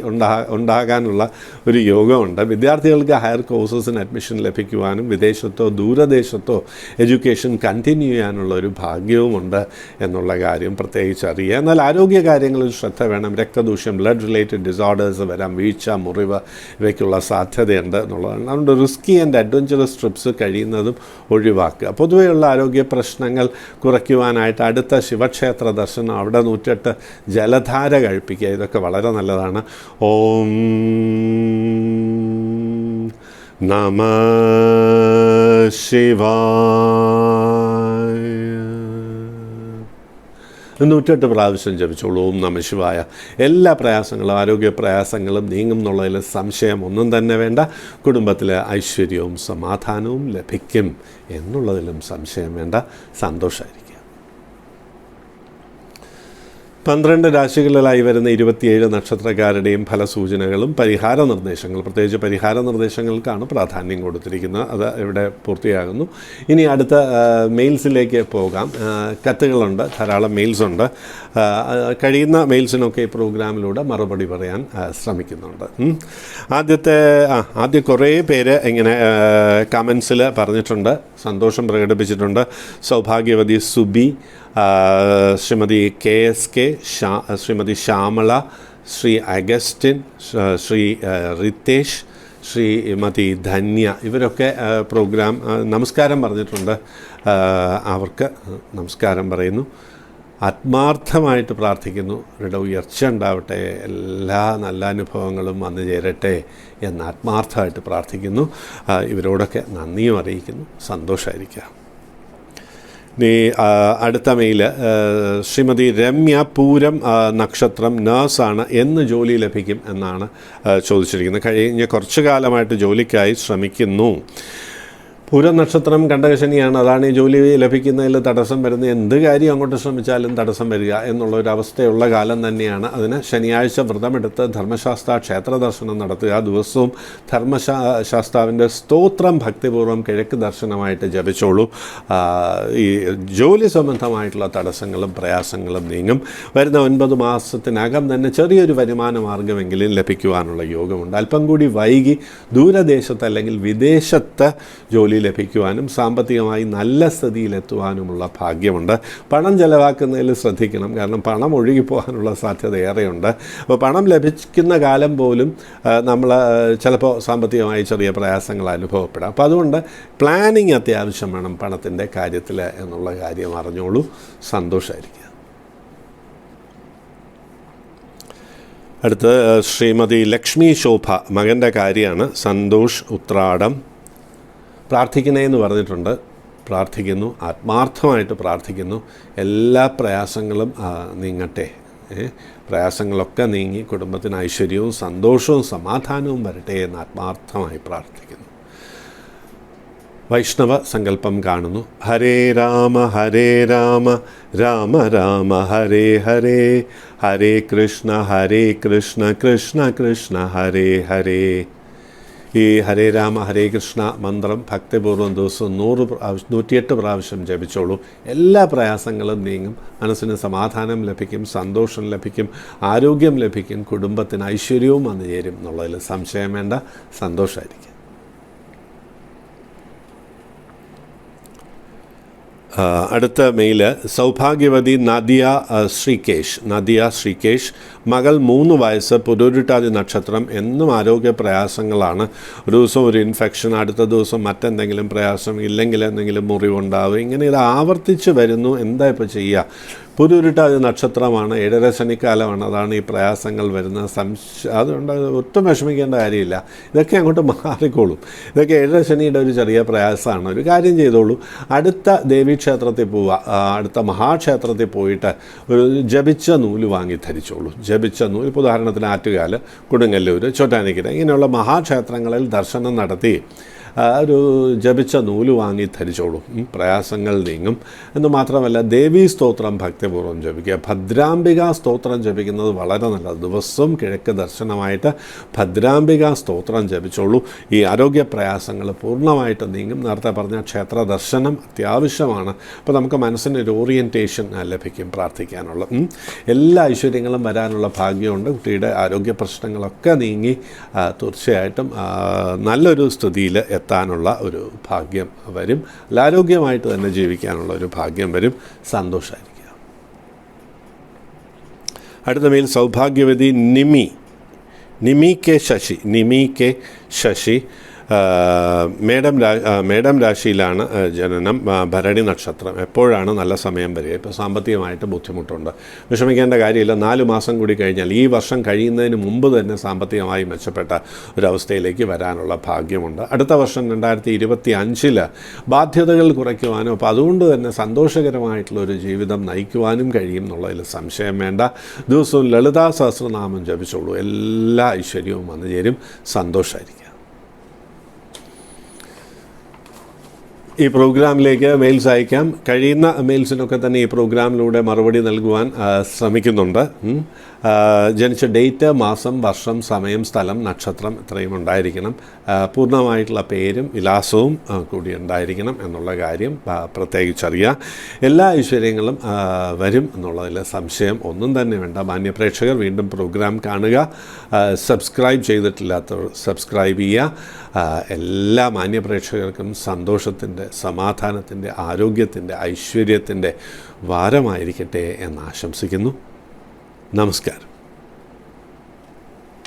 ഉണ്ടാകാനുള്ള ഒരു യോഗമുണ്ട്. വിദ്യാർത്ഥികൾക്ക് ഹയർ കോഴ്സസിന് അഡ്മിഷൻ ലഭിക്കുവാനും വിദേശത്തോ ദൂരദേശത്തോ എഡ്യൂക്കേഷൻ കണ്ടിന്യൂ ചെയ്യാനുള്ള ഒരു ഭാഗ്യവുമുണ്ട് എന്നുള്ള കാര്യം പ്രത്യേകിച്ച് അറിയുക. എന്നാൽ ആരോഗ്യ കാര്യങ്ങളിൽ ശ്രദ്ധ വേണം. രക്തദൂഷ്യം, ബ്ലഡ് റിലേറ്റഡ് ഡിസോർഡേഴ്സ് വരാം, വീഴ്ച, മുറിവ് ഇവയ്ക്കുള്ള സാധ്യതയുണ്ട് എന്നുള്ളതാണ്. അതുകൊണ്ട് റിസ്കി ആൻഡ് അഡ്വഞ്ചറസ് ട്രിപ്സ് കഴിയുന്നതും ഒഴിവാക്കുക. പൊതുവെയുള്ള ആരോഗ്യ പ്രശ്നങ്ങൾ കുറയ്ക്കുവാനായിട്ട് അടുത്ത ശിവക്ഷേത്ര ദർശനം, അവിടെ 108 ജലധാര കഴിപ്പിക്കുക, ഇതൊക്കെ വളരെ നല്ലതാണ്. ഓം നമഃ ശിവായ 108 പ്രാവശ്യം ജപിച്ചോളൂ. ഓം നമഃ ശിവായ. എല്ലാ പ്രയാസങ്ങളും ആരോഗ്യ പ്രയാസങ്ങളും നീങ്ങും എന്നുള്ളതിൽ സംശയം ഒന്നും തന്നെ വേണ്ട. കുടുംബത്തിലെ ഐശ്വര്യവും സമാധാനവും ലഭിക്കും എന്നുള്ളതിലും സംശയം വേണ്ട. സന്തോഷമായിരിക്കും. 12 രാശികളിലായി വരുന്ന 27 നക്ഷത്രക്കാരുടെയും ഫലസൂചനകളും പരിഹാര നിർദ്ദേശങ്ങൾ, പ്രത്യേകിച്ച് പരിഹാര നിർദ്ദേശങ്ങൾക്കാണ് പ്രാധാന്യം കൊടുത്തിരിക്കുന്നത്. അത് ഇവിടെ പൂർത്തിയാകുന്നു. ഇനി അടുത്ത മെയിൽസിലേക്ക് പോകാം. കത്തുകളുണ്ട്, ധാരാളം മെയിൽസുണ്ട്. കഴിയുന്ന മെയിൽസിനൊക്കെ ഈ പ്രോഗ്രാമിലൂടെ മറുപടി പറയാൻ ശ്രമിക്കുന്നുണ്ട്. ആദ്യം കുറേ പേര് ഇങ്ങനെ കമൻസിൽ പറഞ്ഞിട്ടുണ്ട്, സന്തോഷം പ്രകടിപ്പിച്ചിട്ടുണ്ട്. സൗഭാഗ്യവതി സുബി, ശ്രീമതി KSK, ശ്രീമതി ശ്യാമള, ശ്രീ അഗസ്റ്റിൻ, ശ്രീ റിതേഷ്, ശ്രീമതി ധന്യ, ഇവരൊക്കെ പ്രോഗ്രാം നമസ്കാരം പറഞ്ഞിട്ടുണ്ട്. അവർക്ക് നമസ്കാരം പറയുന്നു. ആത്മാർത്ഥമായിട്ട് പ്രാർത്ഥിക്കുന്നു. ഇവരുടെ ഉയർച്ച ഉണ്ടാവട്ടെ, എല്ലാ നല്ല അനുഭവങ്ങളും വന്നു ചേരട്ടെ എന്ന് ആത്മാർത്ഥമായിട്ട് പ്രാർത്ഥിക്കുന്നു. ഇവരോടൊക്കെ നന്ദിയും അറിയിക്കുന്നു. സന്തോഷമായിരിക്കുക. ഇനി അടുത്ത മെയിൽ, ശ്രീമതി രമ്യ, പൂരം നക്ഷത്രം, നേഴ്സാണ്, എന്ന് ജോലി ലഭിക്കും എന്നാണ് ചോദിച്ചിരിക്കുന്നത്. കഴിഞ്ഞ കുറച്ചു കാലമായിട്ട് ജോലിക്കായി ശ്രമിക്കുന്നു. പൂരം നക്ഷത്രം കണ്ടകശനിയാണ്. അതാണ് ഈ ജോലി ലഭിക്കുന്നതിൽ തടസ്സം വരുന്നത്. എന്ത് കാര്യം അങ്ങോട്ട് ശ്രമിച്ചാലും തടസ്സം വരിക എന്നുള്ളൊരവസ്ഥയുള്ള കാലം തന്നെയാണ്. അതിന് ശനിയാഴ്ച വ്രതമെടുത്ത് ധർമ്മശാസ്ത്ര ക്ഷേത്ര ദർശനം നടത്തുക. ദിവസവും ധർമ്മശാസ്താവിൻ്റെ സ്തോത്രം ഭക്തിപൂർവ്വം കിഴക്ക് ദർശനമായിട്ട് ജപിച്ചോളൂ. ഈ ജോലി സംബന്ധമായിട്ടുള്ള തടസ്സങ്ങളും പ്രയാസങ്ങളും നീങ്ങും. വരുന്ന 9 മാസത്തിനകം തന്നെ ചെറിയൊരു വരുമാന മാർഗ്ഗമെങ്കിലും ലഭിക്കുവാനുള്ള യോഗമുണ്ട്. അല്പം കൂടി വൈകി ദൂരദേശത്ത് അല്ലെങ്കിൽ വിദേശത്ത് ജോലി ലഭിക്കുവാനും സാമ്പത്തികമായി നല്ല സ്ഥിതിയിലെത്തുവാനുമുള്ള ഭാഗ്യമുണ്ട്. പണം ചെലവാക്കുന്നതിൽ ശ്രദ്ധിക്കണം, കാരണം പണം ഒഴുകിപ്പോകാനുള്ള സാധ്യത ഏറെയുണ്ട്. അപ്പോൾ പണം ലഭിക്കുന്ന കാലം പോലും നമ്മൾ ചിലപ്പോൾ സാമ്പത്തികമായി ചെറിയ പ്രയാസങ്ങൾ അനുഭവപ്പെടാം. അപ്പോൾ അതുകൊണ്ട് പ്ലാനിങ് അത്യാവശ്യം വേണം പണത്തിൻ്റെ കാര്യത്തിൽ എന്നുള്ള കാര്യം അറിഞ്ഞോളൂ. സന്തോഷമായിരിക്കുക. അടുത്ത് ശ്രീമതി ലക്ഷ്മി ശോഭ, മകൻ്റെ കാര്യമാണ്. സന്തോഷ്, ഉത്രാടം. പ്രാർത്ഥിക്കണേന്ന് പറഞ്ഞിട്ടുണ്ട്. പ്രാർത്ഥിക്കുന്നു, ആത്മാർത്ഥമായിട്ട് പ്രാർത്ഥിക്കുന്നു. എല്ലാ പ്രയാസങ്ങളും നീങ്ങട്ടെ. പ്രയാസങ്ങളൊക്കെ നീങ്ങി കുടുംബത്തിന് ഐശ്വര്യവും സന്തോഷവും സമാധാനവും വരട്ടെ എന്ന് ആത്മാർത്ഥമായി പ്രാർത്ഥിക്കുന്നു. വൈഷ്ണവ സങ്കല്പം കാണുന്നു. ഹരേ രാമ രാമ രാമ ഹരേ ഹരേ, ഹരേ കൃഷ്ണ കൃഷ്ണ കൃഷ്ണ ഹരേ ഹരേ. ഈ ഹരേ രാമ ഹരേ കൃഷ്ണ മന്ത്രം ഭക്തിപൂർവ്വം ദിവസവും 108 പ്രാവശ്യം ജപിച്ചോളൂ. എല്ലാ പ്രയാസങ്ങളും നീങ്ങും. മനസ്സിന് സമാധാനം ലഭിക്കും, സന്തോഷം ലഭിക്കും, ആരോഗ്യം ലഭിക്കും, കുടുംബത്തിന് ഐശ്വര്യവും വന്നു ചേരും എന്നുള്ളതിൽ സംശയം വേണ്ട. സന്തോഷമായിരിക്കും. അടുത്ത മെയില് സൗഭാഗ്യവതി നദിയ ശ്രീകേഷ്, മകൾ 3 വയസ്സ്, പുരോരുട്ടാതി നക്ഷത്രം. എന്നും ആരോഗ്യ പ്രയാസങ്ങളാണ്. ഒരു ദിവസം ഒരു ഇൻഫെക്ഷൻ, അടുത്ത ദിവസം മറ്റെന്തെങ്കിലും പ്രയാസം, ഇല്ലെങ്കിൽ എന്തെങ്കിലും മുറിവുണ്ടാവും. ഇങ്ങനെ ഇത് ആവർത്തിച്ച് വരുന്നു. എന്താ ഇപ്പോൾ ചെയ്യുക? പുരുരുട്ട നക്ഷത്രമാണ്, 7.5 ശനിക്കാലമാണ്. അതാണ് ഈ പ്രയാസങ്ങൾ വരുന്ന അതുകൊണ്ട് ഒട്ടും വിഷമിക്കേണ്ട കാര്യമില്ല. ഇതൊക്കെ അങ്ങോട്ട് മാറിക്കോളും. ഇതൊക്കെ 7.5 ശനിയുടെ ഒരു ചെറിയ പ്രയാസമാണ്. ഒരു കാര്യം ചെയ്തോളൂ, അടുത്ത ദേവീക്ഷേത്രത്തിൽ പോവുക, അടുത്ത മഹാക്ഷേത്രത്തിൽ പോയിട്ട് ഒരു ജപിച്ച നൂല് വാങ്ങി ധരിച്ചോളൂ. ജപിച്ച നൂല്, ഇപ്പോൾ ഉദാഹരണത്തിന് ആറ്റുകാൽ, കൊടുങ്ങല്ലൂർ, ചോറ്റാനിക്കര ഇങ്ങനെയുള്ള മഹാക്ഷേത്രങ്ങളിൽ ദർശനം നടത്തി ഒരു ജപിച്ച നൂല് വാങ്ങി ധരിച്ചോളൂ. പ്രയാസങ്ങൾ നീങ്ങും. എന്ന് മാത്രമല്ല, ദേവീ സ്തോത്രം ഭക്തിപൂർവ്വം ജപിക്കുക. ഭദ്രാംബിക സ്തോത്രം ജപിക്കുന്നത് വളരെ നല്ലത്. ദിവസവും കിഴക്ക് ദർശനമായിട്ട് ഭദ്രാംബിക സ്തോത്രം ജപിച്ചോളൂ. ഈ ആരോഗ്യ പ്രയാസങ്ങൾ പൂർണ്ണമായിട്ട് നീങ്ങും. നേരത്തെ പറഞ്ഞ ക്ഷേത്ര ദർശനം അത്യാവശ്യമാണ്. അപ്പോൾ നമുക്ക് മനസ്സിനൊരു ഓറിയൻറ്റേഷൻ ലഭിക്കും പ്രാർത്ഥിക്കാനുള്ള. എല്ലാ ഐശ്വര്യങ്ങളും വരാനുള്ള ഭാഗ്യമുണ്ട്. കുട്ടിയുടെ ആരോഗ്യ പ്രശ്നങ്ങളൊക്കെ നീങ്ങി തീർച്ചയായിട്ടും നല്ലൊരു സ്ഥിതിയിൽ എത്താനുള്ള ഒരു ഭാഗ്യം വരും. ആരോഗ്യമായിട്ട് തന്നെ ജീവിക്കാനുള്ള ഒരു ഭാഗ്യം വരും. സന്തോഷമായിരിക്കുക. അടുത്ത മെയിൽ സൗഭാഗ്യവതി നിമി കെ ശശി മേടം രാശിയിലാണ് ജനനം. ഭരണി നക്ഷത്രം. എപ്പോഴാണ് നല്ല സമയം വരിക? ഇപ്പോൾ സാമ്പത്തികമായിട്ട് ബുദ്ധിമുട്ടുണ്ട്. വിഷമിക്കേണ്ട കാര്യമില്ല. 4 മാസം കൂടി കഴിഞ്ഞാൽ, ഈ വർഷം കഴിയുന്നതിന് മുമ്പ് തന്നെ സാമ്പത്തികമായി മെച്ചപ്പെട്ട ഒരവസ്ഥയിലേക്ക് വരാനുള്ള ഭാഗ്യമുണ്ട്. അടുത്ത വർഷം 2025 ബാധ്യതകൾ കുറയ്ക്കുവാനും അപ്പോൾ അതുകൊണ്ട് തന്നെ സന്തോഷകരമായിട്ടുള്ളൊരു ജീവിതം നയിക്കുവാനും കഴിയും എന്നുള്ളതിൽ സംശയം വേണ്ട. ദിവസവും ലളിതാ സഹസ്രനാമം ജപിച്ചോളൂ. എല്ലാ ഐശ്വര്യവും വന്നു ചേരും. സന്തോഷമായിരിക്കും. ഈ പ്രോഗ്രാമിലേക്ക് മെയിൽസ് അയക്കാം. കഴിയുന്ന മെയിൽസിനൊക്കെ തന്നെ ഈ പ്രോഗ്രാമിലൂടെ മറുപടി നൽകുവാൻ ശ്രമിക്കുന്നുണ്ട്. ജനിച്ച ഡേറ്റ്, മാസം, വർഷം, സമയം, സ്ഥലം, നക്ഷത്രം ഇത്രയും ഉണ്ടായിരിക്കണം. പൂർണ്ണമായിട്ടുള്ള പേരും വിലാസവും കൂടി ഉണ്ടായിരിക്കണം എന്നുള്ള കാര്യം പ്രത്യേകിച്ചറിയാം. എല്ലാ ഐശ്വര്യങ്ങളും വരും എന്നുള്ളതിൽ സംശയം ഒന്നും തന്നെ വേണ്ട. മാന്യപ്രേക്ഷകർ വീണ്ടും പ്രോഗ്രാം കാണുക. സബ്സ്ക്രൈബ് ചെയ്തിട്ടില്ലാത്തവർ സബ്സ്ക്രൈബ് ചെയ്യുക. എല്ലാ മാന്യപ്രേക്ഷകർക്കും സന്തോഷത്തിൻ്റെ, സമാധാനത്തിൻ്റെ, ആരോഗ്യത്തിൻ്റെ, ഐശ്വര്യത്തിൻ്റെ വാരമായിരിക്കട്ടെ എന്ന് ആശംസിക്കുന്നു. നമസ്കാരം.